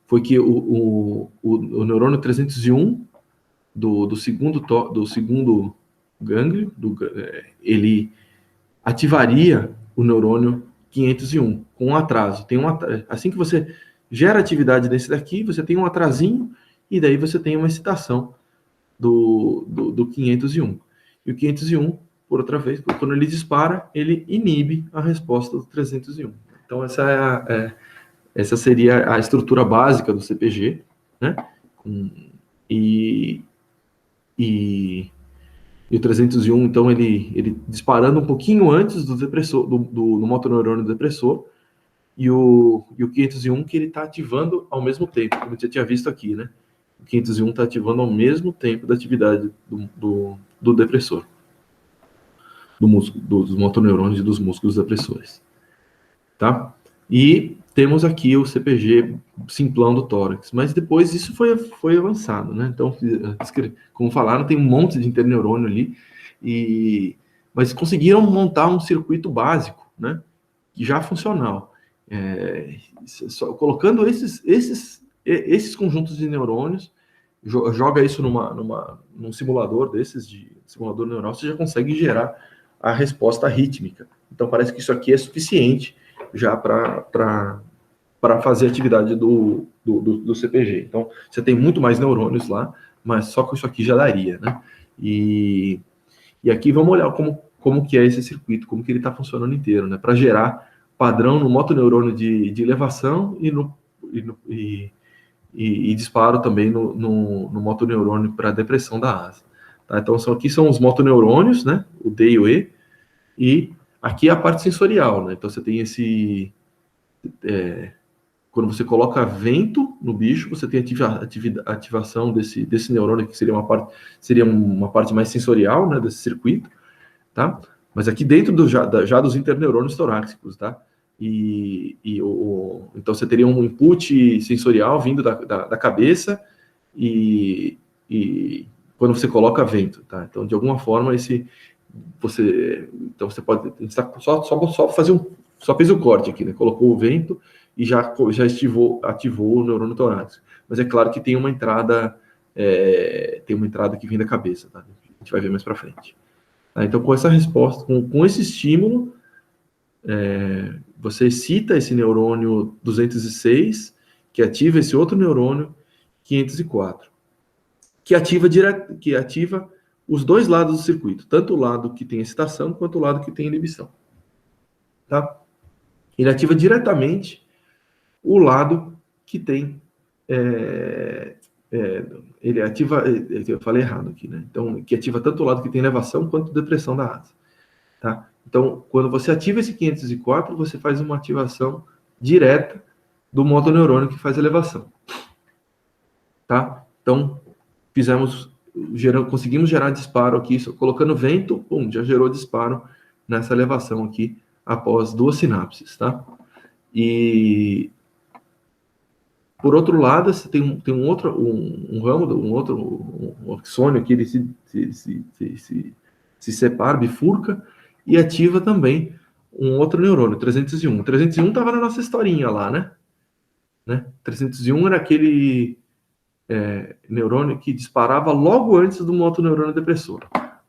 Foi que o neurônio 301 do segundo gânglio, ele ativaria o neurônio 501 com um atraso. Assim que você gera atividade desse daqui, você tem um atrasinho e daí você tem uma excitação do 501. E o 501, por outra vez, quando ele dispara, ele inibe a resposta do 301. Então essa seria a estrutura básica do CPG, né? E o 301, então, ele disparando um pouquinho antes do depressor, do motoneurônio depressor, e o 501 que ele está ativando ao mesmo tempo, como você tinha visto aqui, né? O 501 está ativando ao mesmo tempo da atividade do depressor, dos motoneurônios e dos músculos depressores. Tá? E temos aqui o CPG simplão do tórax, mas depois isso foi avançado, né? Então, como falaram, tem um monte de interneurônio ali, mas conseguiram montar um circuito básico, né? Já funcional. Colocando esses conjuntos de neurônios, joga isso num simulador simulador neural, você já consegue gerar a resposta rítmica. Então, parece que isso aqui é suficiente já para fazer a atividade do CPG. Então, você tem muito mais neurônios lá, mas só com isso aqui já daria, né? E aqui vamos olhar como que é esse circuito, como que ele está funcionando inteiro, né? Para gerar padrão no motoneurônio de elevação e disparo também no motoneurônio para depressão da asa. Tá? Então, aqui são os motoneurônios, né? O D e o E. E aqui é a parte sensorial, né? Então, você tem esse... quando você coloca vento no bicho, você tem ativação desse neurônio, que seria uma parte mais sensorial, né? Desse circuito, tá? Mas aqui dentro já dos interneurônios torácicos, tá? Então você teria um input sensorial vindo da cabeça e quando você coloca vento, tá? Então, de alguma forma, então você pode só fazer só fez o corte aqui, né? Colocou o vento e já ativou o neurônio torácico. Mas é claro que tem uma entrada que vem da cabeça, tá? A gente vai ver mais para frente. Tá? Então, com essa resposta, com esse estímulo, você excita esse neurônio 206, que ativa esse outro neurônio 504, que ativa os dois lados do circuito, tanto o lado que tem excitação quanto o lado que tem inibição. Tá? Ele ativa diretamente o lado que tem... ele ativa... Eu falei errado aqui, né? Então, que ativa tanto o lado que tem elevação quanto depressão da asa. Tá? Então, quando você ativa esse 504, você faz uma ativação direta do motoneurônio que faz elevação. Tá? Então, conseguimos gerar disparo aqui, colocando vento, já gerou disparo nessa elevação aqui, após 2 sinapses, tá? E, por outro lado, você tem um axônio aqui, ele se separa, bifurca, e ativa também um outro neurônio, 301. O 301 estava na nossa historinha lá, né? 301 era aquele neurônio que disparava logo antes do motoneurônio depressor,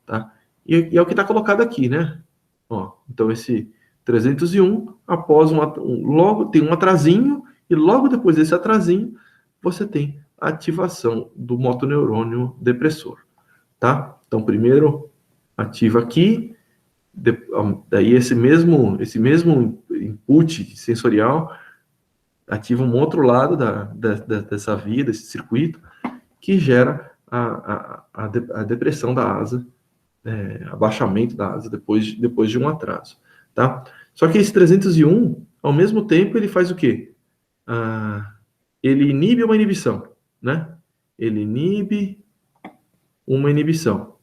tá? E é o que está colocado aqui, né? Ó, então, esse 301, após logo tem um atrasinho, e logo depois desse atrasinho, você tem a ativação do motoneurônio depressor, tá? Então, primeiro ativa aqui, daí esse mesmo input sensorial ativa um outro lado dessa via, desse circuito, que gera a depressão da asa, abaixamento da asa depois de um atraso, tá? Só que esse 301, ao mesmo tempo, ele faz o quê? Ele inibe uma inibição, né? Ele inibe uma inibição,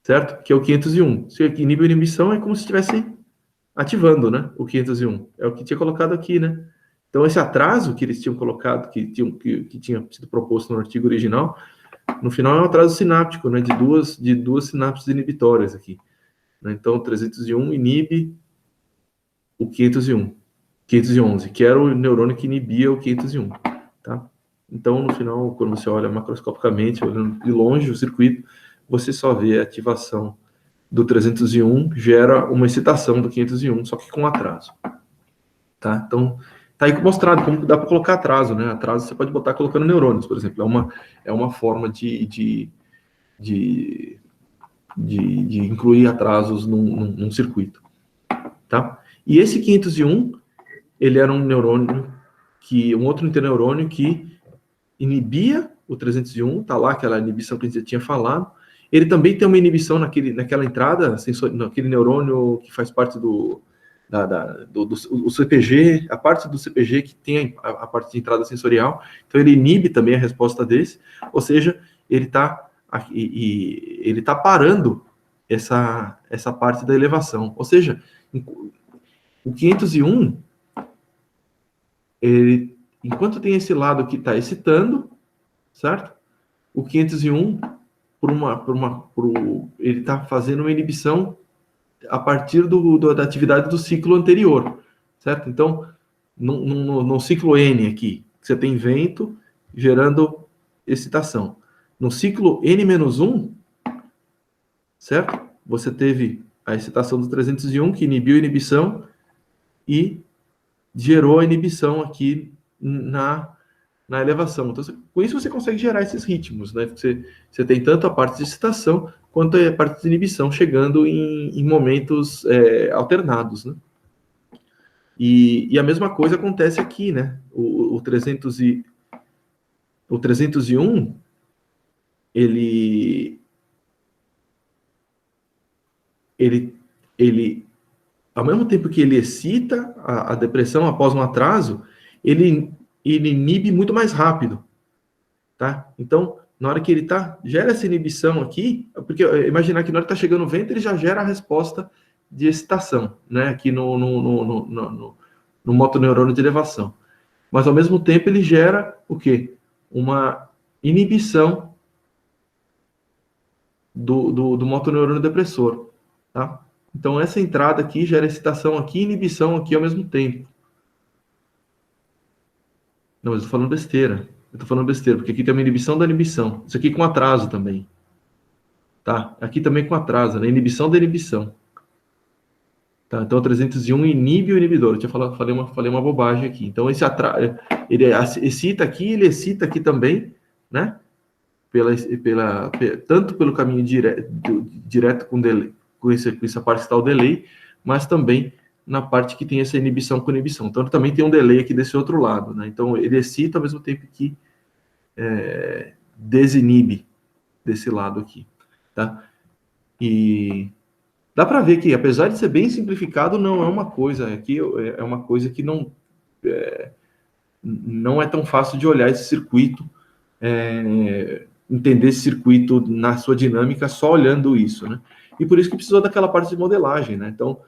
certo? Que é o 501. Se inibe a inibição, é como se estivesse ativando, né? O 501. É o que tinha colocado aqui, né? Então, esse atraso que eles tinham colocado, que tinha sido proposto no artigo original, no final é um atraso sináptico, né? De duas sinapses inibitórias aqui. Né? Então, o 301 inibe o 511, que era o neurônio que inibia o 501, tá? Então, no final, quando você olha macroscopicamente, olhando de longe o circuito, você só vê a ativação do 301, gera uma excitação do 501, só que com atraso, tá? Então, tá aí mostrado como dá para colocar atraso, né? Atraso você pode botar colocando neurônios, por exemplo. É uma forma de incluir atrasos num circuito, tá? E esse 501, ele era um outro interneurônio que inibia o 301, tá lá aquela inibição que a gente já tinha falado. Ele também tem uma inibição naquela entrada, naquele neurônio que faz parte do CPG, a parte do CPG que tem a parte de entrada sensorial. Então, ele inibe também a resposta desse, ou seja, ele está parando essa parte da elevação. Ou seja, o 501, enquanto tem esse lado que está excitando, certo? O 501, ele está fazendo uma inibição a partir da atividade do ciclo anterior, certo? Então, no ciclo N aqui, você tem vento gerando excitação. No ciclo N-1, certo? Você teve a excitação do 301, que inibiu a inibição e gerou a inibição aqui na elevação. Então, com isso você consegue gerar esses ritmos, né? Você tem tanto a parte de excitação quanto a parte de inibição chegando em momentos alternados, né? E a mesma coisa acontece aqui, né? O 301, ele, ele, ao mesmo tempo que ele excita a depressão após um atraso, ele inibe muito mais rápido, tá? Então, na hora que ele gera essa inibição aqui, porque imaginar que na hora que está chegando o vento, ele já gera a resposta de excitação, né? Aqui no motoneurônio de elevação. Mas, ao mesmo tempo, ele gera o quê? Uma inibição do motoneurônio depressor, tá? Então, essa entrada aqui gera excitação aqui e inibição aqui ao mesmo tempo. Não, mas eu tô falando besteira. Eu tô falando besteira, porque aqui tem uma inibição da inibição. Isso aqui com atraso também. Tá? Aqui também com atraso, né? Inibição da inibição. Tá? Então, o 301 inibe o inibidor. Eu tinha falei uma bobagem aqui. Então, ele excita aqui também, né? Tanto pelo caminho direto com delay, com essa parte que está o delay, mas também na parte que tem essa inibição com inibição. Então, ele também tem um delay aqui desse outro lado, né? Então, ele excita ao mesmo tempo que desinibe desse lado aqui, tá? E dá para ver que, apesar de ser bem simplificado, não é uma coisa, aqui é uma coisa que não é tão fácil de olhar esse circuito, entender esse circuito na sua dinâmica só olhando isso, né? E por isso que precisou daquela parte de modelagem, né? Então,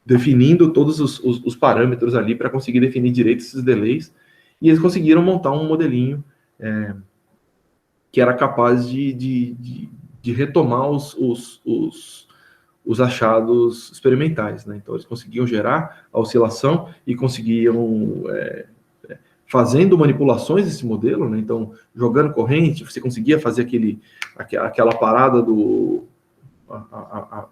definindo todos os parâmetros ali para conseguir definir direito esses delays, e eles conseguiram montar um modelinho que era capaz de retomar os achados experimentais, né? Então, eles conseguiam gerar a oscilação e conseguiam, fazendo manipulações desse modelo, né? Então, jogando corrente, você conseguia fazer aquela parada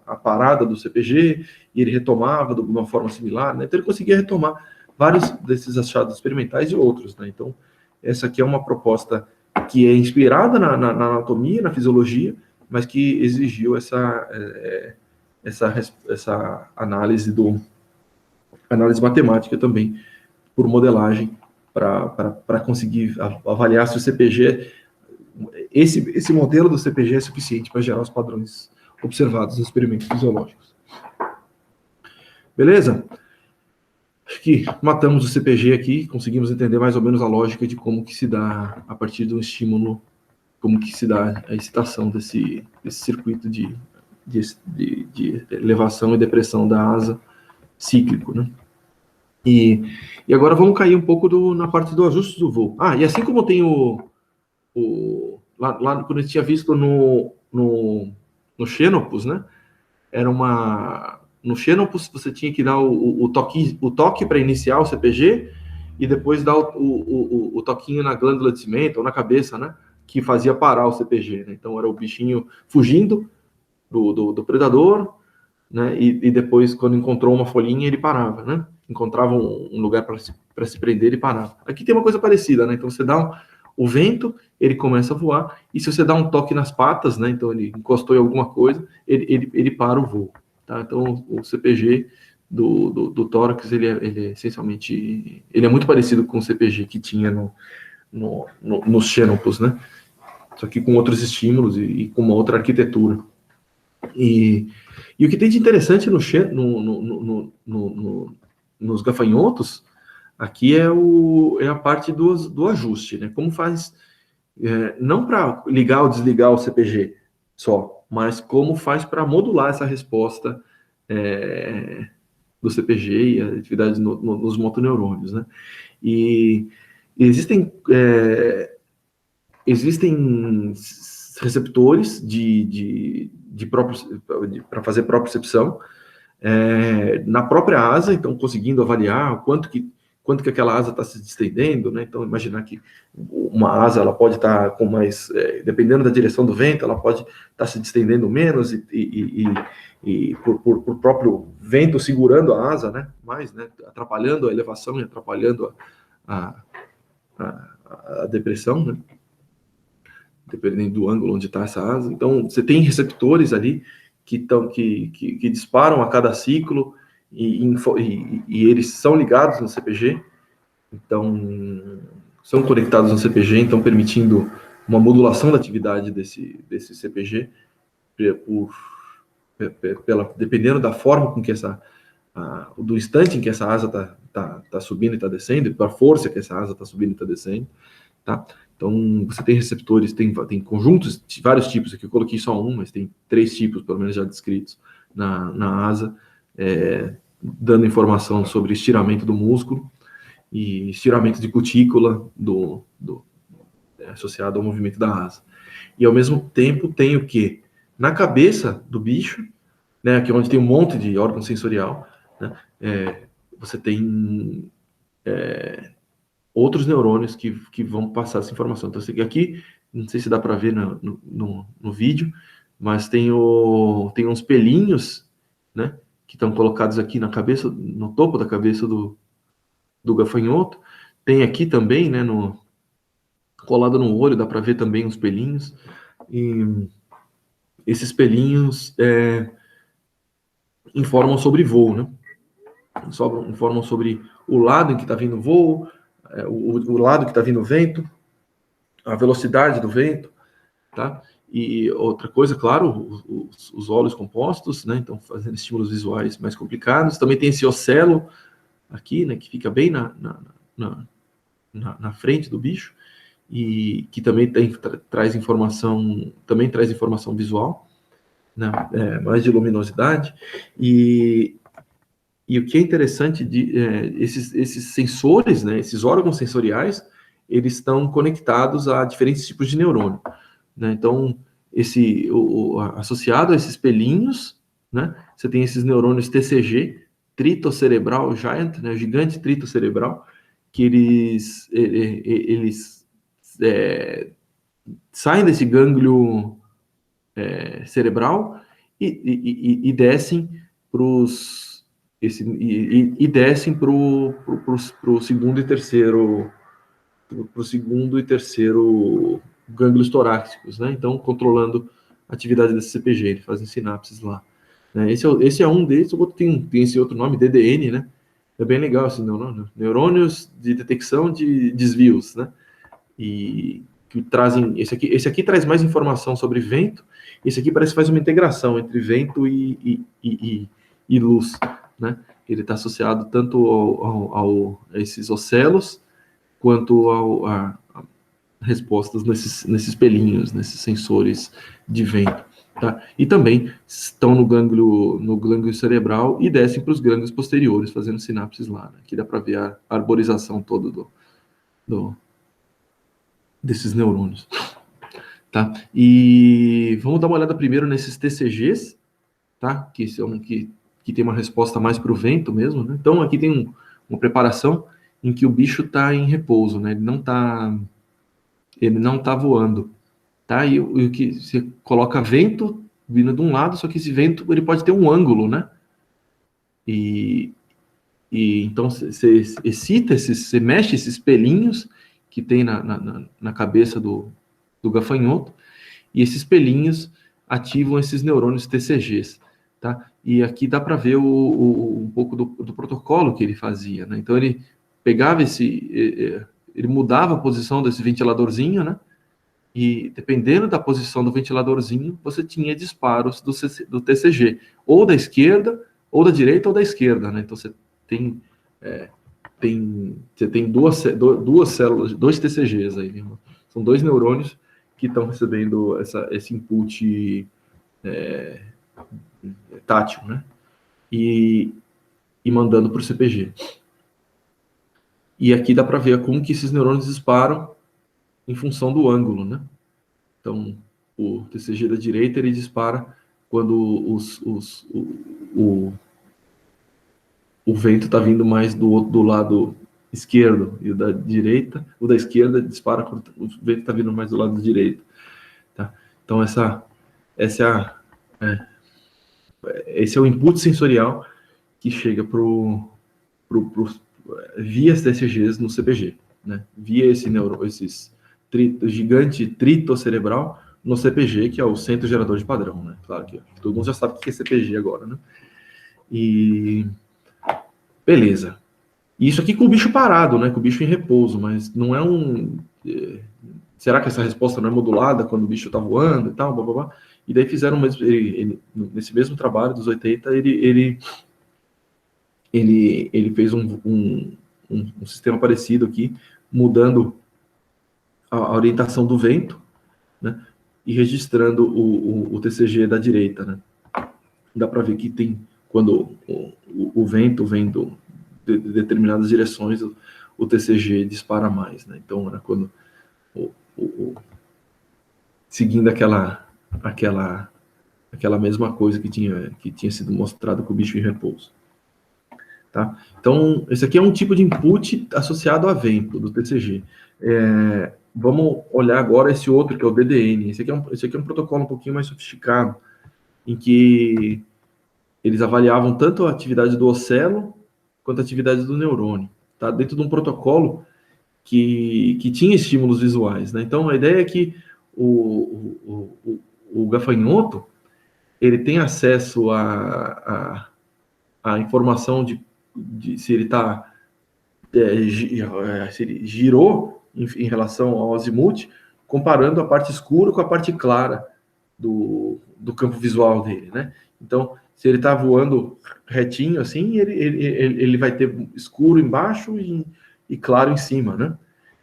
a parada do CPG, e ele retomava de uma forma similar, né? Então, ele conseguia retomar vários desses achados experimentais e outros, né? Então, essa aqui é uma proposta que é inspirada na anatomia, na fisiologia, mas que exigiu essa análise matemática também, por modelagem, para conseguir avaliar se o CPG, esse modelo do CPG é suficiente para gerar os padrões observados nos experimentos fisiológicos. Beleza? Acho que matamos o CPG aqui, conseguimos entender mais ou menos a lógica de como que se dá, a partir do estímulo, como que se dá a excitação desse circuito de elevação e depressão da asa cíclico, né? E agora vamos cair um pouco na parte do ajuste do voo. E assim como tem lá quando a gente tinha visto no Xenopus, né? No Xenopus você tinha que dar o toque para iniciar o CPG e depois dar o toquinho na glândula de cimento ou na cabeça, né? Que fazia parar o CPG, né? Então era o bichinho fugindo do predador, né? E depois, quando encontrou uma folhinha, ele parava, né? Encontrava um lugar para se prender, ele parava. Aqui tem uma coisa parecida, né? Então você dá o vento, ele começa a voar, e se você dá um toque nas patas, né? Então ele encostou em alguma coisa, ele para o voo, tá? Então o CPG do tórax, ele é essencialmente, ele é muito parecido com o CPG que tinha nos Xenopus, né? Só que com outros estímulos e com uma outra arquitetura. E o que tem de interessante nos gafanhotos aqui é a parte do ajuste, né? Como faz, não para ligar ou desligar o CPG só, mas como faz para modular essa resposta do CPG e a atividade nos motoneurônios, né? E existem receptores para fazer propriocepção na própria asa, então conseguindo avaliar o quanto que aquela asa está se distendendo, né? Então imaginar que uma asa ela pode estar com mais, dependendo da direção do vento, ela pode estar se distendendo menos e por próprio vento segurando a asa, né? Mais, né? Atrapalhando a elevação e atrapalhando a depressão, né? Dependendo do ângulo onde está essa asa. Então, você tem receptores ali que disparam a cada ciclo e eles são ligados no CPG, então, são conectados no CPG, então permitindo uma modulação da atividade desse CPG, dependendo da forma com que do instante em que essa asa está subindo e está descendo, da força que essa asa está subindo e está descendo, tá? Então, você tem receptores, tem conjuntos, vários tipos, aqui eu coloquei só um, mas tem 3 tipos, pelo menos já descritos, na asa, dando informação sobre estiramento do músculo e estiramento de cutícula associado ao movimento da asa. E, ao mesmo tempo, tem o quê? Na cabeça do bicho, né, aqui onde tem um monte de órgão sensorial, né, você tem outros neurônios que vão passar essa informação. Então, aqui, não sei se dá para ver no vídeo, mas tem uns pelinhos, né, que estão colocados aqui na cabeça, no topo da cabeça do gafanhoto. Tem aqui também, né, colado no olho, dá para ver também uns pelinhos. E esses pelinhos informam sobre voo, né? Informam sobre o lado em que está vindo o voo, o lado que está vindo o vento, a velocidade do vento, tá? E outra coisa, claro, os óleos compostos, né? Então, fazendo estímulos visuais mais complicados. Também tem esse ocelo aqui, né? Que fica bem na frente do bicho e que também traz informação visual, né? Mais de luminosidade. E o que é interessante, esses sensores, né, esses órgãos sensoriais, eles estão conectados a diferentes tipos de neurônio, né? Então, associado a esses pelinhos, né, você tem esses neurônios TCG, tritocerebral giant, né, gigante tritocerebral, que eles saem desse gânglio cerebral e descem para o segundo e terceiro gânglios torácicos, né? Então, controlando a atividade desse CPG, eles fazem sinapses lá, né? Esse é um deles. O outro tem esse outro nome, DDN, né? É bem legal esse neurônio, neurônios de detecção de desvios, né? E que trazem, esse aqui traz mais informação sobre vento. Esse aqui parece que faz uma integração entre vento e luz, né? Ele está associado tanto a esses ocelos quanto a respostas nesses pelinhos, nesses sensores de vento, tá? E também estão no gânglio cerebral e descem para os gânglios posteriores, fazendo sinapses lá, né? Aqui dá para ver a arborização toda desses neurônios, tá? E vamos dar uma olhada primeiro nesses TCGs, tá? Que tem uma resposta mais para o vento mesmo, né? Então, aqui tem uma preparação em que o bicho está em repouso, né? Ele não tá voando, tá? E o que você coloca vento vindo de um lado, só que esse vento ele pode ter um ângulo, né? E então você excita você mexe esses pelinhos que tem na cabeça do gafanhoto, e esses pelinhos ativam esses neurônios TCGs, tá? E aqui dá para ver um pouco do protocolo que ele fazia, né? Então ele pegava ele mudava a posição desse ventiladorzinho, né? E dependendo da posição do ventiladorzinho, você tinha disparos do TCG, ou da esquerda, ou da direita, ou da esquerda, né? Então você tem duas células, 2 TCGs aí, né? São 2 neurônios que estão recebendo esse input tátil, né? E mandando para o CPG. E aqui dá para ver como que esses neurônios disparam em função do ângulo, né? Então, o TCG da direita, ele dispara quando o vento está vindo mais do lado esquerdo, e o da direita, o da esquerda dispara quando o vento está vindo mais do lado direito, tá? Então, esse é o input sensorial que chega via as TCGs no CPG, né? Via esses gigante tritocerebral no CPG, que é o centro gerador de padrão, né? Claro que todo mundo já sabe o que é CPG agora, né? E beleza. Isso aqui com o bicho parado, né? Com o bicho em repouso, mas não é será que essa resposta não é modulada quando o bicho está voando e tal, blá, blá, blá. E daí fizeram nesse mesmo trabalho dos 80, ele fez um sistema parecido aqui, mudando a orientação do vento, né, e registrando o TCG da direita, né. Dá para ver que tem, quando o vento vem de determinadas direções, o TCG dispara mais, né. Então, era quando seguindo aquela mesma coisa que tinha sido mostrado com o bicho em repouso. Tá? Então, esse aqui é um tipo de input associado a vento do TCG. Vamos olhar agora esse outro, que é o DDN. Esse aqui é um protocolo um pouquinho mais sofisticado, em que eles avaliavam tanto a atividade do ocelo quanto a atividade do neurônio, tá? Dentro de um protocolo que tinha estímulos visuais, né? Então, a ideia é que o gafanhoto ele tem acesso a informação de se ele está se ele girou em relação ao azimuth, comparando a parte escura com a parte clara do campo visual dele, né? Então, se ele está voando retinho assim, ele vai ter escuro embaixo e claro em cima, né?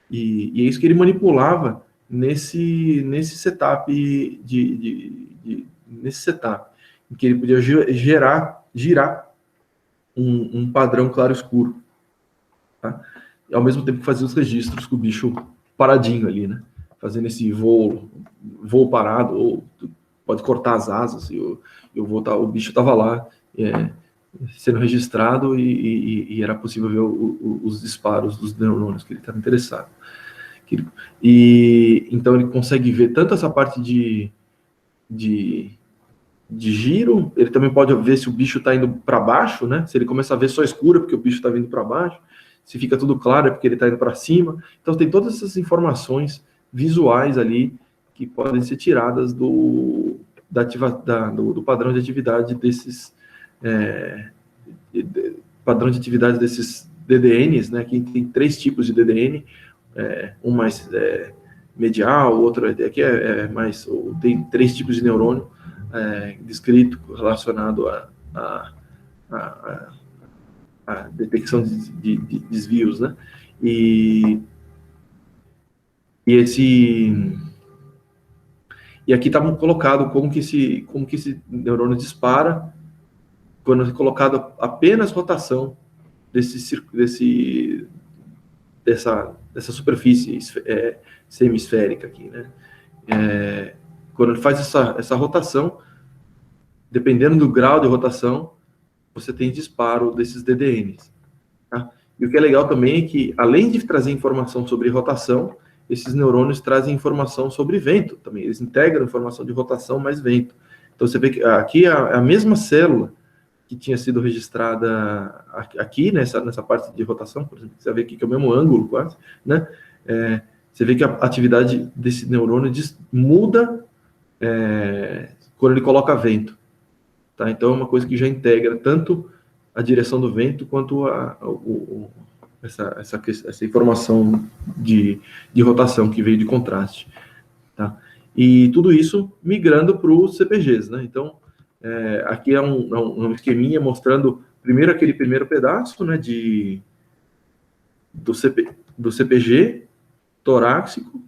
E é isso que ele manipulava nesse setup nesse setup, em que ele podia girar um padrão claro-escuro, tá? E ao mesmo tempo que fazia os registros com o bicho paradinho ali, né? Fazendo esse voo parado, ou pode cortar as asas, e o bicho estava lá sendo registrado e era possível ver os disparos dos neurônios que ele estava interessado. E então ele consegue ver tanto essa parte de giro, ele também pode ver se o bicho está indo para baixo, né? Se ele começa a ver só escura porque o bicho está vindo para baixo, se fica tudo claro é porque ele está indo para cima. Então tem todas essas informações visuais ali que podem ser tiradas do padrão de atividade desses desses DDNs, né? Que tem 3 tipos de DDN, um mais medial, o outro aqui mais, tem 3 tipos de neurônio descrito relacionado à detecção de desvios, né? E aqui está colocado como que esse neurônio dispara quando é colocado apenas rotação dessa superfície semisférica aqui, né? Quando ele faz essa rotação, dependendo do grau de rotação, você tem disparo desses DDNs. Tá? E o que é legal também é que, além de trazer informação sobre rotação, esses neurônios trazem informação sobre vento também. Eles integram informação de rotação mais vento. Então, você vê que aqui é a mesma célula que tinha sido registrada aqui, nessa parte de rotação, por exemplo, você vê aqui que é o mesmo ângulo quase, né? Você vê que a atividade desse neurônio muda quando ele coloca vento. Tá? Então, é uma coisa que já integra tanto a direção do vento quanto essa informação de rotação que veio de contraste. Tá? E tudo isso migrando para os CPGs. Né? Então, aqui é um esqueminha mostrando primeiro aquele primeiro pedaço, né, do CPG torácico,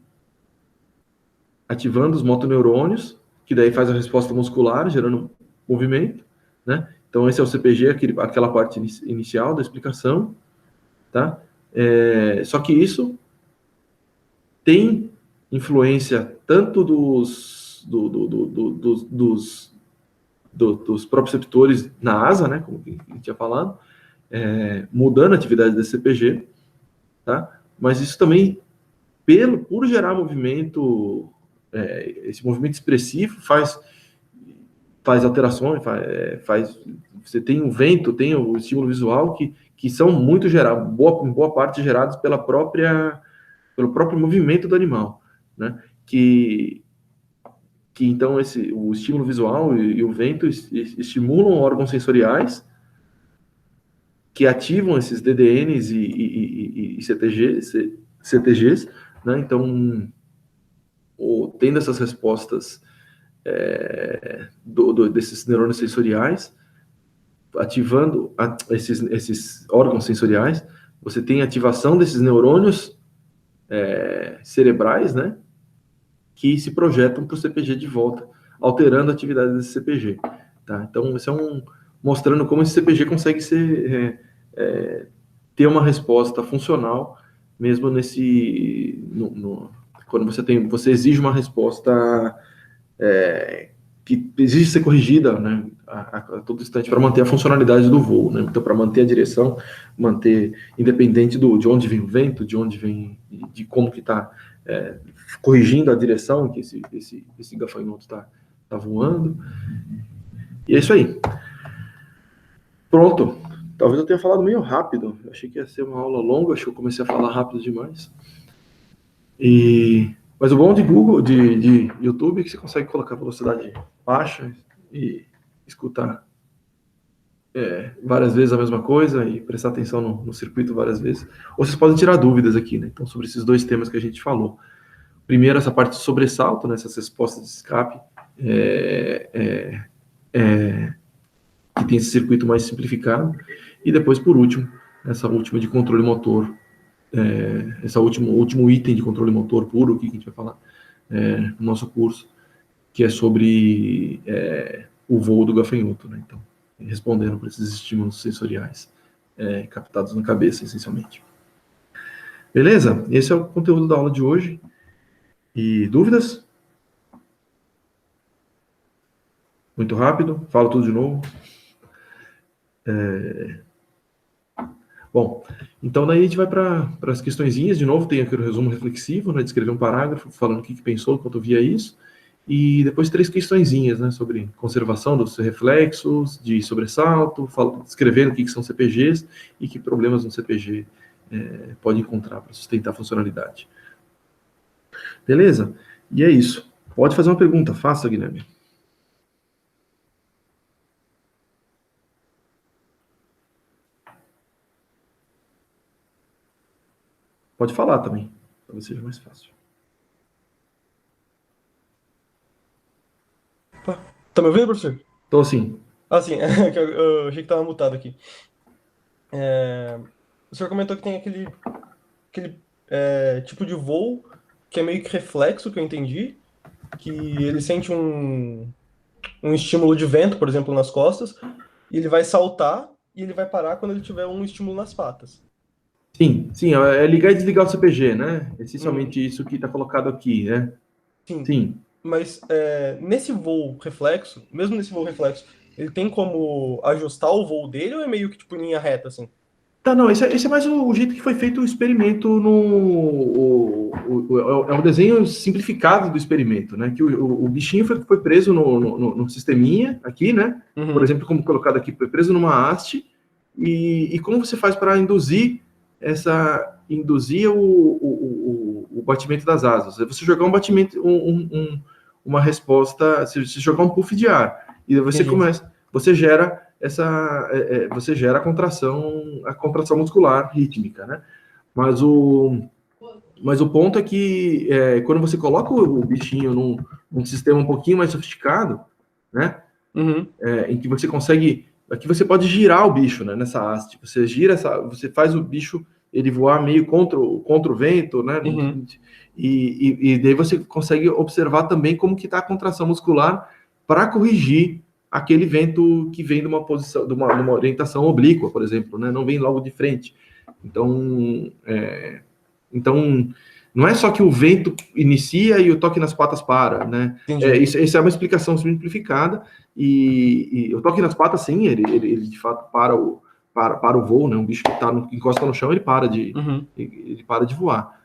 ativando os motoneurônios, que daí faz a resposta muscular, gerando movimento, né? Então, esse é o CPG, aquela parte inicial da explicação, tá? Só que isso tem influência tanto dos proprioceptores na asa, né? Como a gente tinha falado, mudando a atividade desse CPG, tá? Mas isso também, por gerar movimento, esse movimento expressivo faz alterações, você tem o vento, tem o estímulo visual que são muito gerados, em boa parte gerados pelo próprio movimento do animal, né? Que então o estímulo visual e o vento estimulam órgãos sensoriais que ativam esses DDNs e CTGs, né? Então tendo essas respostas desses neurônios sensoriais, ativando esses órgãos sensoriais, você tem ativação desses neurônios cerebrais, né, que se projetam para o CPG de volta, alterando a atividade desse CPG. Tá? Então, isso mostrando como esse CPG consegue ter uma resposta funcional, mesmo quando você exige uma resposta que exige ser corrigida, né, a todo instante para manter a funcionalidade do voo, né? Então, para manter a direção, independente de onde vem o vento, de como que está corrigindo a direção que esse gafanhoto está voando. E é isso aí. Pronto. Talvez eu tenha falado meio rápido. Eu achei que ia ser uma aula longa, acho que eu comecei a falar rápido demais. Mas o bom de Google, de YouTube, é que você consegue colocar velocidade baixa e escutar várias vezes a mesma coisa e prestar atenção no circuito várias vezes. Ou vocês podem tirar dúvidas aqui, né? Então, sobre esses dois temas que a gente falou. Primeiro, essa parte de sobressalto, né? Essas respostas de escape, que tem esse circuito mais simplificado. E depois, por último, essa última de controle motor, esse último item de controle motor puro que a gente vai falar no nosso curso, que é sobre o voo do gafanhoto, né? Então, respondendo para esses estímulos sensoriais captados na cabeça, essencialmente. Beleza? Esse é o conteúdo da aula de hoje. E dúvidas? Muito rápido, falo tudo de novo. Bom, então daí a gente vai para as questõezinhas. De novo, tem aqui o resumo reflexivo, né, de escrever um parágrafo falando o que pensou enquanto via isso. E depois 3 questõezinhas, né, sobre conservação dos reflexos, de sobressalto, escrevendo o que são CPGs e que problemas um CPG pode encontrar para sustentar a funcionalidade. Beleza? E é isso. Pode fazer uma pergunta, faça, Guilherme. Pode falar também, talvez seja mais fácil. Tá me ouvindo, professor? Tô sim. Ah, sim. Eu achei que tava mutado aqui. O senhor comentou que tem aquele tipo de voo que é meio que reflexo, que eu entendi, que ele sente um estímulo de vento, por exemplo, nas costas, e ele vai saltar e ele vai parar quando ele tiver um estímulo nas patas. Sim, ligar e desligar o CPG, né? Hum, Essencialmente isso que está colocado aqui, né? sim. Sim. Mas nesse voo reflexo, mesmo nesse voo reflexo, ele tem como ajustar o voo dele ou é meio que tipo em linha reta, assim? Tá, não, esse é mais o jeito que foi feito o experimento é um desenho simplificado do experimento, né? Que o bichinho foi preso no sisteminha aqui, né? Por Uhum, exemplo, como colocado aqui, foi preso numa haste, e como você faz para induzir o batimento das asas? É você jogar um batimento, uma resposta, você jogar um puff de ar, e você entendi. você gera você gera a contração muscular rítmica, né? Mas o ponto é que quando você coloca o bichinho num sistema um pouquinho mais sofisticado, né? Uhum, Em que você consegue, aqui você pode girar o bicho, né? Nessa haste, você faz o bicho ele voar meio contra o vento, né? uhum, E daí você consegue observar também como que está a contração muscular para corrigir aquele vento que vem de uma posição, de uma orientação oblíqua, por exemplo, né? Não vem logo de frente. Então, não é só que o vento inicia e o toque nas patas para, né? entendi. Isso é uma explicação simplificada e o toque nas patas, sim, ele de fato para o voo, né? Um bicho que encosta no chão, Uhum, ele para de voar.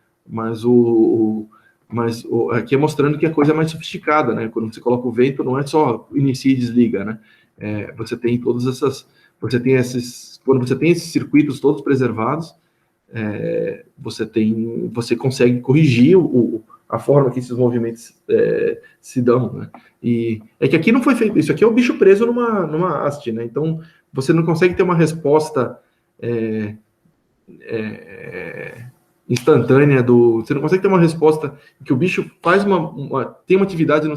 Mas aqui é mostrando que a coisa é mais sofisticada, né? Quando você coloca o vento, não é só inicia e desliga, né? Você tem todas essas, quando você tem esses circuitos todos preservados, você consegue corrigir a forma que esses movimentos se dão, né? E é que aqui não foi feito isso, aqui é o bicho preso numa haste, né? Então você não consegue ter uma resposta é, instantânea você não consegue ter uma resposta que o bicho faz tem uma atividade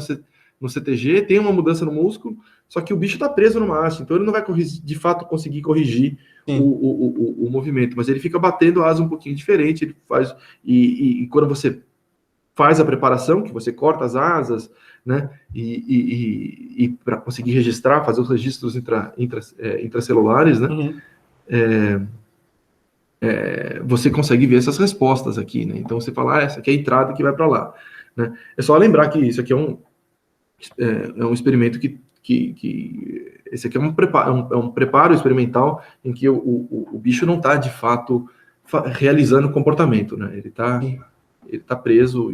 no CTG, tem uma mudança no músculo, só que o bicho está preso numa haste, então ele não vai de fato conseguir corrigir o movimento, mas ele fica batendo a asa um pouquinho diferente, ele faz, e quando você faz a preparação, que você corta as asas, né, e para conseguir registrar, fazer os registros intracelulares, né, você consegue ver essas respostas aqui, né? Então você fala, essa aqui é a entrada que vai para lá, né? É só lembrar que isso aqui é um experimento esse aqui é um preparo experimental em que o bicho não está de fato realizando comportamento, né? Ele tá preso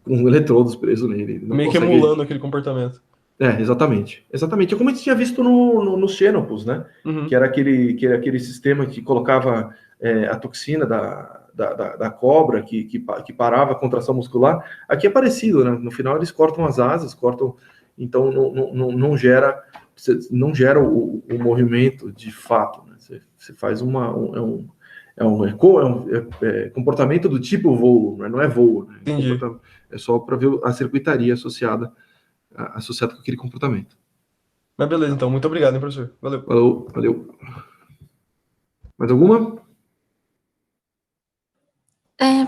com eletrodos presos nele. Ele não meio consegue... que emulando aquele comportamento. Exatamente. É como a gente tinha visto no Xenopus, né? Que era aquele sistema que colocava a toxina da cobra, que parava a contração muscular. Aqui é parecido, né? No final eles cortam as asas, então não gera o movimento de fato, né? Você faz comportamento do tipo voo, né? Não é voo, né? É só para ver a circuitaria associado com aquele comportamento. Mas beleza, então. Muito obrigado, hein, professor. Valeu. Valeu. Mais alguma?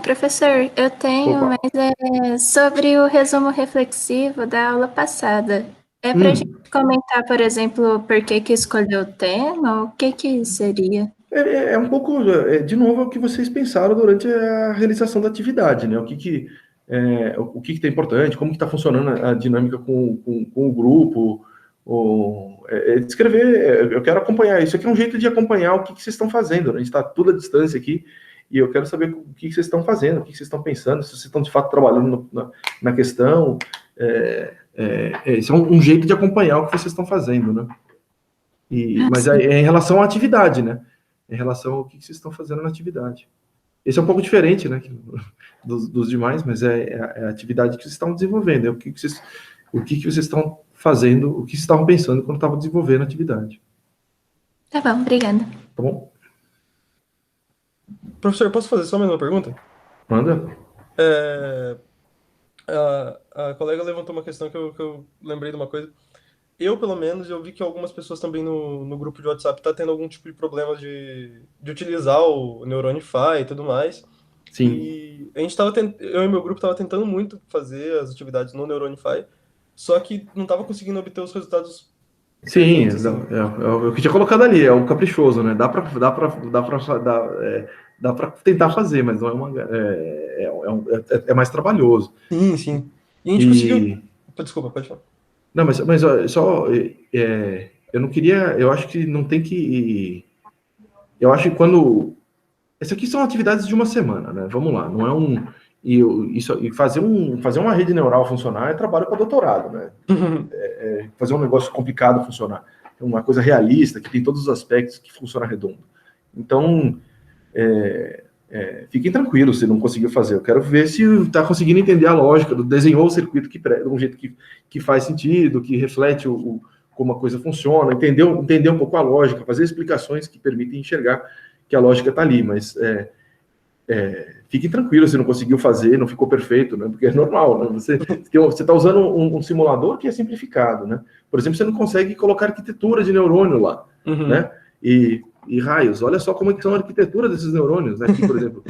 Professor, eu tenho, Opa. mas sobre o resumo reflexivo da aula passada. É para a gente comentar, por exemplo, por que escolheu o tema? O que seria? É um pouco, de novo, o que vocês pensaram durante a realização da atividade, né? O que é importante, como que está funcionando a dinâmica com o grupo, descrever, eu quero acompanhar, isso aqui é um jeito de acompanhar o que vocês estão fazendo, né? A gente está tudo à distância aqui, e eu quero saber o que vocês estão fazendo, o que vocês estão pensando, se vocês estão de fato trabalhando na questão, isso é um jeito de acompanhar o que vocês estão fazendo, né? Mas é em relação à atividade, né? Em relação ao que vocês estão fazendo na atividade. Esse é um pouco diferente, né, dos demais, mas é a atividade que vocês estão desenvolvendo, o que vocês estão fazendo, o que vocês estavam pensando quando estavam desenvolvendo a atividade. Tá bom, obrigada. Tá bom? Professor, posso fazer só mais uma pergunta? Manda. A colega levantou uma questão que eu lembrei de uma coisa. Pelo menos, eu vi que algumas pessoas também no grupo de WhatsApp tá tendo algum tipo de problema de utilizar o Neuronify e tudo mais. Sim. E a gente eu e meu grupo tava tentando muito fazer as atividades no Neuronify, só que não tava conseguindo obter os resultados. Sim, é o que eu tinha colocado ali, é o caprichoso, né? Dá para tentar fazer, mas não é mais trabalhoso. Sim. E a gente conseguiu... Desculpa, pode falar. Não, mas só... eu não queria... Eu acho que não tem que... Eu acho que quando... Essas aqui são atividades de uma semana, né? Vamos lá, não é e fazer uma rede neural funcionar é trabalho para doutorado, né? Fazer um negócio complicado funcionar. É uma coisa realista, que tem todos os aspectos que funciona redondo. Então, fiquem tranquilos se não conseguiu fazer. Eu quero ver se está conseguindo entender a lógica, desenhou o circuito de um jeito que faz sentido, que reflete como a coisa funciona, entender um pouco a lógica, fazer explicações que permitem enxergar que a lógica está ali, mas fiquem tranquilos se não conseguiu fazer, não ficou perfeito, né? Porque é normal, né? Você está usando um simulador que é simplificado, né? Por exemplo, você não consegue colocar arquitetura de neurônio lá, né? E raios, olha só como é que são a arquitetura desses neurônios, né? Aqui, por exemplo,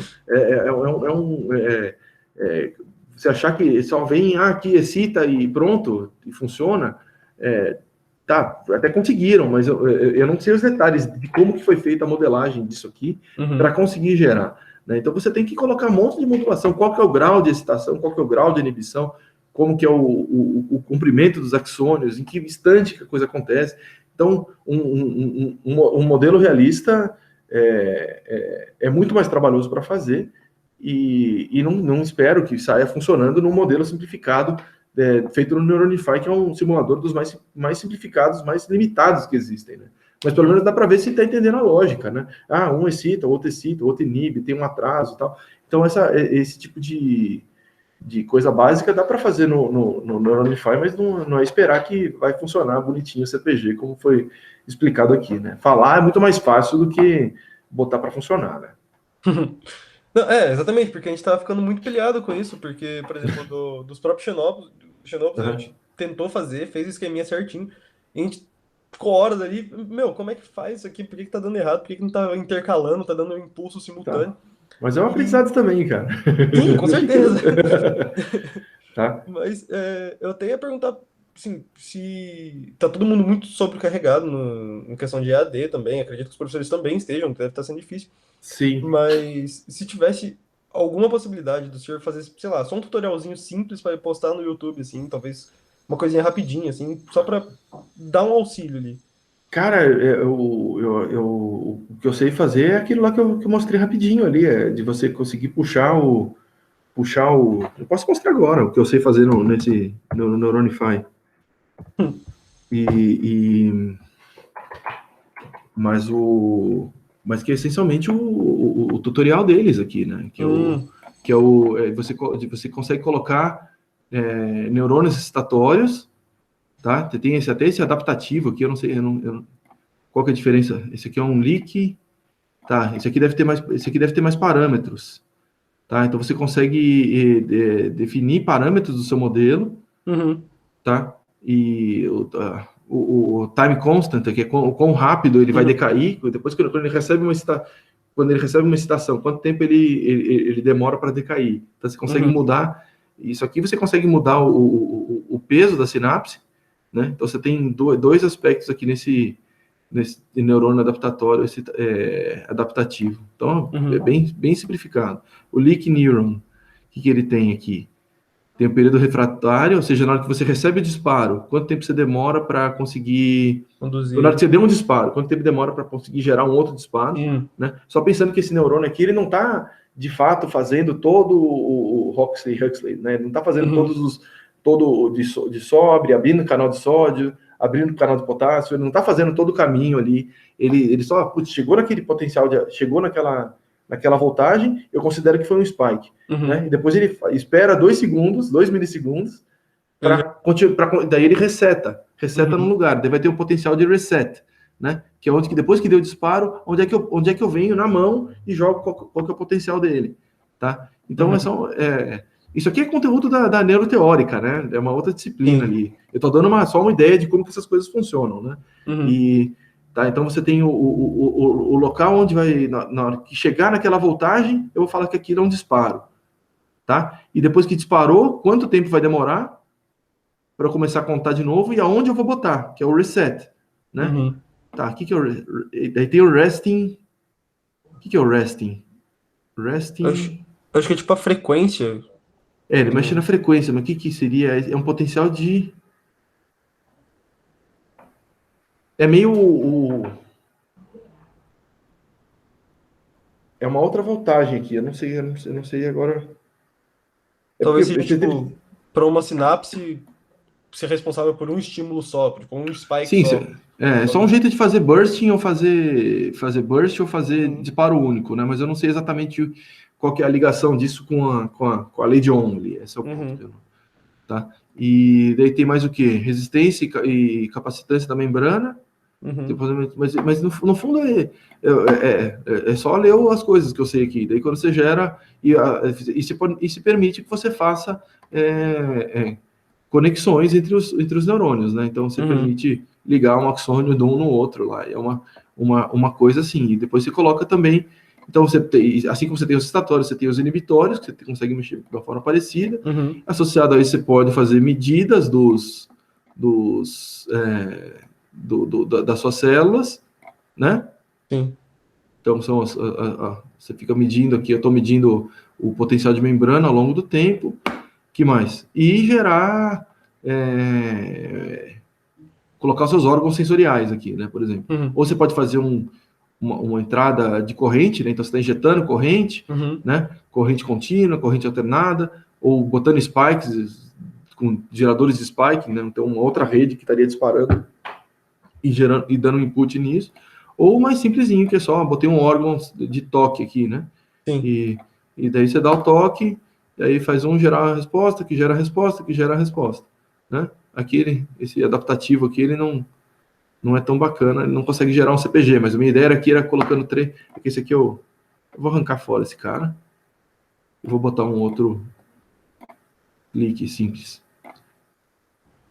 você achar que só vem aqui, excita e pronto, e funciona, tá, até conseguiram, mas eu não sei os detalhes de como que foi feita a modelagem disso aqui para conseguir gerar, né? Então você tem que colocar um monte de modulação, qual que é o grau de excitação, qual que é o grau de inibição, como que é o comprimento dos axônios, em que instante que a coisa acontece. Então, um modelo realista é muito mais trabalhoso para fazer e não espero que saia funcionando num modelo simplificado feito no Neuronify, que é um simulador dos mais simplificados, mais limitados que existem, né? Mas pelo menos dá para ver se está entendendo a lógica, né? Um excita, o outro inibe, tem um atraso e tal. Então, esse tipo de coisa básica dá para fazer no Neuronify, mas não é esperar que vai funcionar bonitinho o CPG, como foi explicado aqui, né? Falar é muito mais fácil do que botar para funcionar, né? Não, exatamente, porque a gente tava ficando muito pilhado com isso, porque, por exemplo, dos próprios Xenobos a Aham. gente tentou fazer, fez o esqueminha certinho, e a gente ficou horas ali, meu, como é que faz isso aqui? Por que que tá dando errado? Por que que não tá intercalando, tá dando um impulso Tá. simultâneo? Mas é um E, aprendizado também, cara. sim, com Não fica. certeza. Tá? Mas eu até ia perguntar, assim, se tá todo mundo muito sobrecarregado em questão de EAD também, acredito que os professores também estejam, que deve estar sendo difícil. Sim. Mas se tivesse alguma possibilidade do senhor fazer, sei lá, só um tutorialzinho simples para postar no YouTube, assim, talvez uma coisinha rapidinha, assim, só para dar um auxílio ali. Cara, o que eu sei fazer é aquilo lá que eu mostrei rapidinho ali, de você conseguir puxar o. Eu posso mostrar agora o que eu sei fazer no Neuronify. E, e, mas mas que é essencialmente o tutorial deles aqui, né? Você consegue colocar neurônios excitatórios, tá? Tem até esse adaptativo aqui, eu não sei, qual que é a diferença. Esse aqui é um leak, tá? Esse aqui deve ter mais parâmetros, tá? Então você consegue definir parâmetros do seu modelo, Uhum, tá? E o time constant, que é o quão rápido ele vai uhum, decair, depois quando ele recebe uma excitação, quanto tempo ele demora para decair. Então você consegue uhum, mudar, isso aqui você consegue mudar o peso da sinapse, né? Então você tem dois aspectos aqui nesse neurônio adaptatório, adaptativo. Então é uhum. bem simplificado. O leak neuron, o que ele tem aqui? Tem o período refratário, ou seja, na hora que você recebe o disparo, quanto tempo você demora para conseguir. Conduzir Na hora que ele. você deu um disparo, quanto tempo demora para conseguir gerar um outro disparo, né? Só pensando que esse neurônio aqui, ele não está, de fato, fazendo todo o Huxley, né? Ele não está fazendo Uhum, todo de sobre, abrindo canal de sódio, abrindo canal de potássio, ele não está fazendo todo o caminho ali. Ele só, putz, chegou naquele potencial, chegou naquela voltagem, eu considero que foi um spike. Né? uhum. E depois ele espera 2 milissegundos, Ele já- daí ele reseta no uhum, lugar, daí vai ter um potencial de reset, né? Que é onde que depois que deu o disparo, onde é que eu venho na mão e jogo qual que é o potencial dele, tá? Então uhum. isso aqui é conteúdo da neuroteórica, né? É uma outra disciplina Sim. ali. Eu estou dando só uma ideia de como que essas coisas funcionam, né? Uhum, E tá, então você tem o local onde vai, na hora que chegar naquela voltagem, eu vou falar que aquilo é um disparo, tá? E depois que disparou, quanto tempo vai demorar para eu começar a contar de novo e aonde eu vou botar, que é o reset, né? uhum. Tá, aqui que é daí tem o resting. O que é o resting? Acho, Resting. acho que é tipo a frequência. Ele mexe na frequência, mas o que seria? É um potencial de. É meio é uma outra voltagem aqui. Eu não sei agora. É porque Talvez seja, tipo, para uma sinapse ser responsável por um estímulo só, tipo, um spike sim, só. é só um jeito de fazer bursting ou fazer burst ou fazer Uhum, disparo único, né? Mas eu não sei exatamente qual que é a ligação disso com a lei de Ohm ali. Esse é o ponto. uhum, Tá? E daí tem mais o que? Resistência e capacitância da membrana. uhum, Depois, mas no fundo é só ler as coisas que eu sei aqui. Daí quando você gera e se permite que você faça é, conexões entre os neurônios, né? Então você uhum, permite ligar um axônio de um no outro lá. É uma coisa assim. E depois você coloca também. Então você tem, assim como você tem os excitatórios, você tem os inibitórios, que você consegue mexer de uma forma parecida. uhum. Associado a isso, você pode fazer medidas das suas células, né? Sim. Então, você fica medindo aqui, eu estou medindo o potencial de membrana ao longo do tempo. Que mais? E colocar seus órgãos sensoriais aqui, né? Por exemplo. Uhum, Ou você pode fazer uma entrada de corrente, né? Então você está injetando corrente, uhum, né? Corrente contínua, corrente alternada, ou botando spikes com geradores de spike, né? Então uma outra rede que estaria disparando e dando um input nisso, ou mais simplesinho, que é só botei um órgão de toque aqui, né? sim. E daí você dá o toque, e aí faz gerar a resposta, que gera a resposta, que gera a resposta, né? Aqui, esse adaptativo aqui, ele não é tão bacana, ele não consegue gerar um CPG, mas a minha ideia aqui era colocando três, porque esse aqui eu vou arrancar fora esse cara, Eu vou botar um outro clique simples.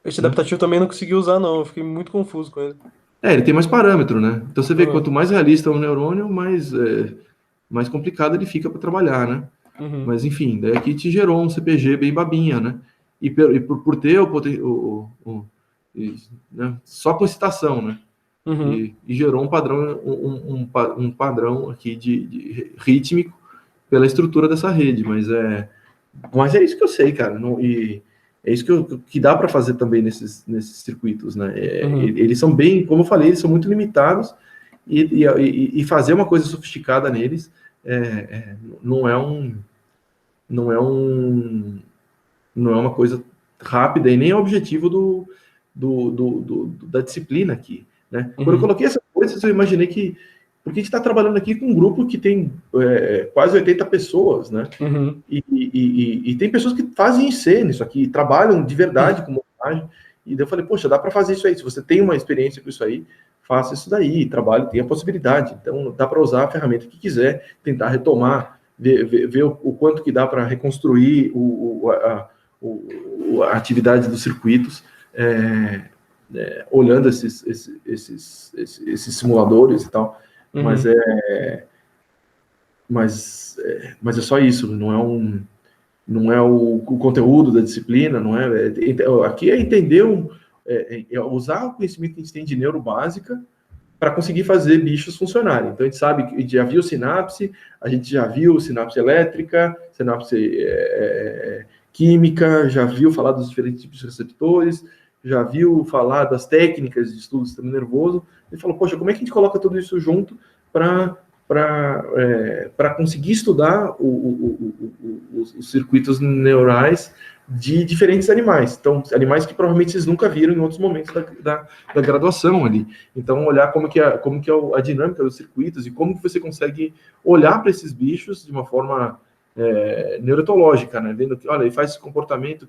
Esse adaptativo também não consegui usar, não. Eu fiquei muito confuso com ele. Ele tem mais parâmetro, né? Então você vê, Uhum. quanto mais realista é um neurônio, mais complicado ele fica para trabalhar, né? Uhum. Mas enfim, daí aqui te gerou um CPG bem babinha, né? E por ter né? Só com excitação, né? Uhum. E gerou um padrão, um padrão aqui de rítmico pela estrutura dessa rede, mas é isso que eu sei, cara. E é isso que dá para fazer também nesses circuitos, né? Uhum. Eles são bem, como eu falei, eles são muito limitados e fazer uma coisa sofisticada neles não é não é uma coisa rápida e nem é objetivo da disciplina aqui, né? Quando eu Uhum. coloquei essas coisas, eu imaginei que porque a gente está trabalhando aqui com um grupo que tem quase 80 pessoas, né? Uhum. E tem pessoas que fazem em C nisso aqui, trabalham de verdade com montagem. E daí eu falei, poxa, dá para fazer isso aí. Se você tem uma experiência com isso aí, faça isso daí, trabalhe, tem a possibilidade. Então, dá para usar a ferramenta que quiser, tentar retomar, ver o quanto que dá para reconstruir a atividade dos circuitos, olhando esses simuladores e tal. Mas Uhum. mas é só isso, não é o conteúdo da disciplina, não aqui é entender, usar o conhecimento que a gente tem de neurobásica para conseguir fazer bichos funcionarem. Então a gente sabe que a gente já viu sinapse, a gente já viu sinapse elétrica, sinapse química, já viu falar dos diferentes tipos de receptores, já viu falar das técnicas de estudo do sistema nervoso, e falou, poxa, como é que a gente coloca tudo isso junto para conseguir estudar os circuitos neurais de diferentes animais. Então, animais que provavelmente vocês nunca viram em outros momentos da graduação ali. Então, olhar como que é a dinâmica dos circuitos e como que você consegue olhar para esses bichos de uma forma neuroetológica, né? Vendo que, olha, ele faz esse comportamento,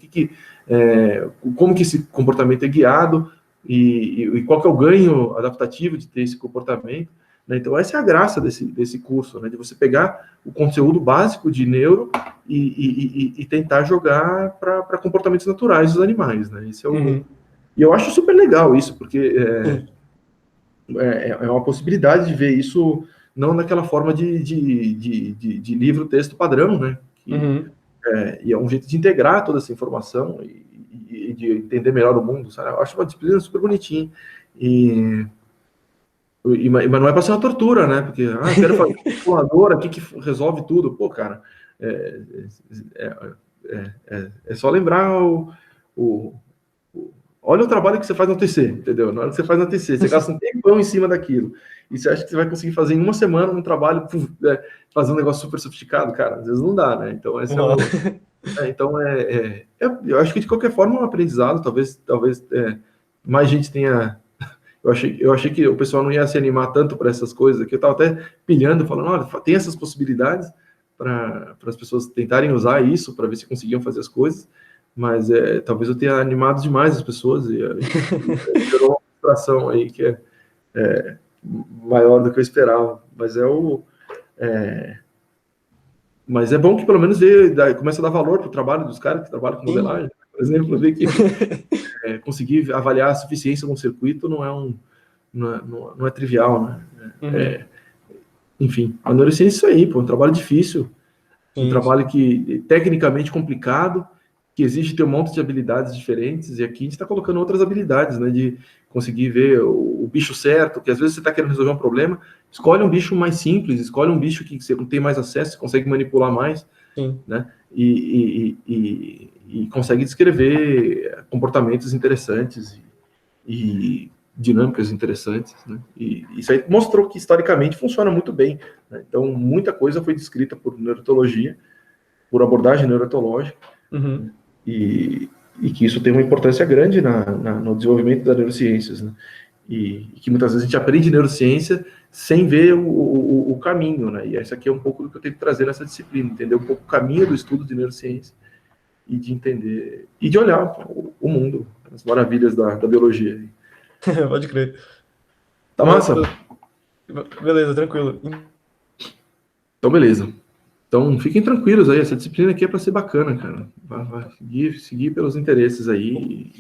como que esse comportamento é guiado e qual que é o ganho adaptativo de ter esse comportamento. Então, essa é a graça desse curso, né? De você pegar o conteúdo básico de neuro e tentar jogar para comportamentos naturais dos animais, né? Uhum. E eu acho super legal isso, porque é uma possibilidade de ver isso não naquela forma de livro-texto padrão, né? Uhum. E é um jeito de integrar toda essa informação e de entender melhor o mundo, sabe? Eu acho uma disciplina super bonitinha. Mas não é para ser uma tortura, né? Porque, eu quero fazer um calculador aqui que resolve tudo. Pô, cara, é só lembrar olha o trabalho que você faz no TC, entendeu? Na hora que você faz no TC, você gasta um tempão em cima daquilo. E você acha que você vai conseguir fazer em uma semana um trabalho, fazer um negócio super sofisticado? Cara, às vezes não dá, né? Então, eu acho que de qualquer forma é um aprendizado, talvez mais gente tenha. Eu achei que o pessoal não ia se animar tanto para essas coisas, que eu estava até pilhando, falando, olha, tem essas possibilidades para as pessoas tentarem usar isso para ver se conseguiam fazer as coisas, mas talvez eu tenha animado demais as pessoas e gerou uma frustração aí que é maior do que eu esperava. Mas é bom que pelo menos começa a dar valor para o trabalho dos caras que trabalham com modelagem. Por exemplo, ver que conseguir avaliar a suficiência de um circuito não é trivial, né? Uhum. Enfim, a neurociência é isso aí, pô, um trabalho difícil, um Sim. trabalho que tecnicamente complicado, que exige ter um monte de habilidades diferentes, e aqui a gente está colocando outras habilidades, né, de conseguir ver o bicho certo, que às vezes você está querendo resolver um problema, escolhe um bicho mais simples, escolhe um bicho que você tem mais acesso, você consegue manipular mais, Sim. né, e consegue descrever comportamentos interessantes e dinâmicas interessantes, né? E isso aí mostrou que historicamente funciona muito bem, né? Então, muita coisa foi descrita por neurotologia, por abordagem neurotológica, Uhum. né? E que isso tem uma importância grande no desenvolvimento das neurociências, né? E que muitas vezes a gente aprende neurociência sem ver o caminho, né? E esse aqui é um pouco do que eu tenho que trazer nessa disciplina, entender um pouco o caminho do estudo de neurociência e de entender, e de olhar o mundo, as maravilhas da biologia. Pode crer. Tá Mas, massa? beleza, tranquilo. Então, beleza. Então, fiquem tranquilos aí, essa disciplina aqui é para ser bacana, cara. Vai seguir pelos interesses aí.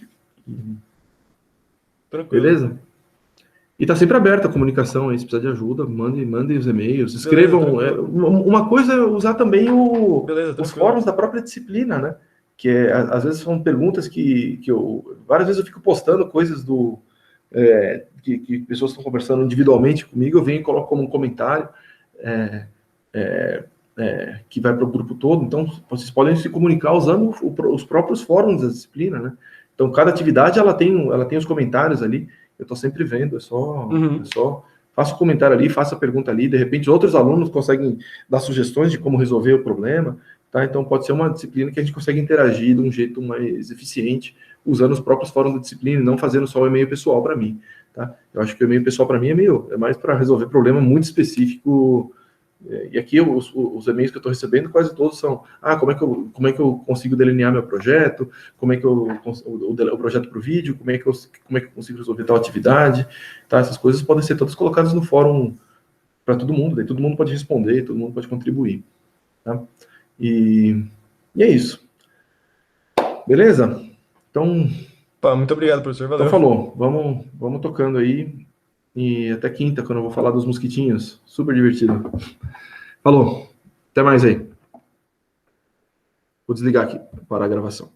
Tranquilo. Beleza? E tá sempre aberta a comunicação aí, se precisar de ajuda, mandem os e-mails, escrevam. Beleza. Uma coisa é usar também Beleza, os tranquilo. fóruns da própria disciplina, né? Que às vezes são perguntas que várias vezes eu fico postando coisas que pessoas estão conversando individualmente comigo, eu venho e coloco como um comentário que vai para o grupo todo. Então, vocês podem se comunicar usando os próprios fóruns da disciplina, né? Então, cada atividade ela tem os comentários ali. Eu estou sempre vendo, é só faça o comentário ali, faça a pergunta ali. De repente, outros alunos conseguem dar sugestões de como resolver o problema. Tá? Então, pode ser uma disciplina que a gente consegue interagir de um jeito mais eficiente, usando os próprios fóruns da disciplina e não fazendo só o e-mail pessoal para mim. Tá? Eu acho que o e-mail pessoal para mim é mais para resolver problema muito específico. E aqui os e-mails que eu estou recebendo quase todos são: como é que eu consigo delinear meu projeto, como é que o projeto para o vídeo, como é que eu consigo resolver tal atividade, tá? Essas coisas podem ser todas colocadas no fórum para todo mundo, daí todo mundo pode responder, todo mundo pode contribuir, tá? E é isso. Beleza? Então, Muito obrigado, professor. Valeu. então falou. Vamos tocando aí. E até quinta, quando eu vou falar dos mosquitinhos. Super divertido. Falou. Até mais aí. Vou desligar aqui para a gravação.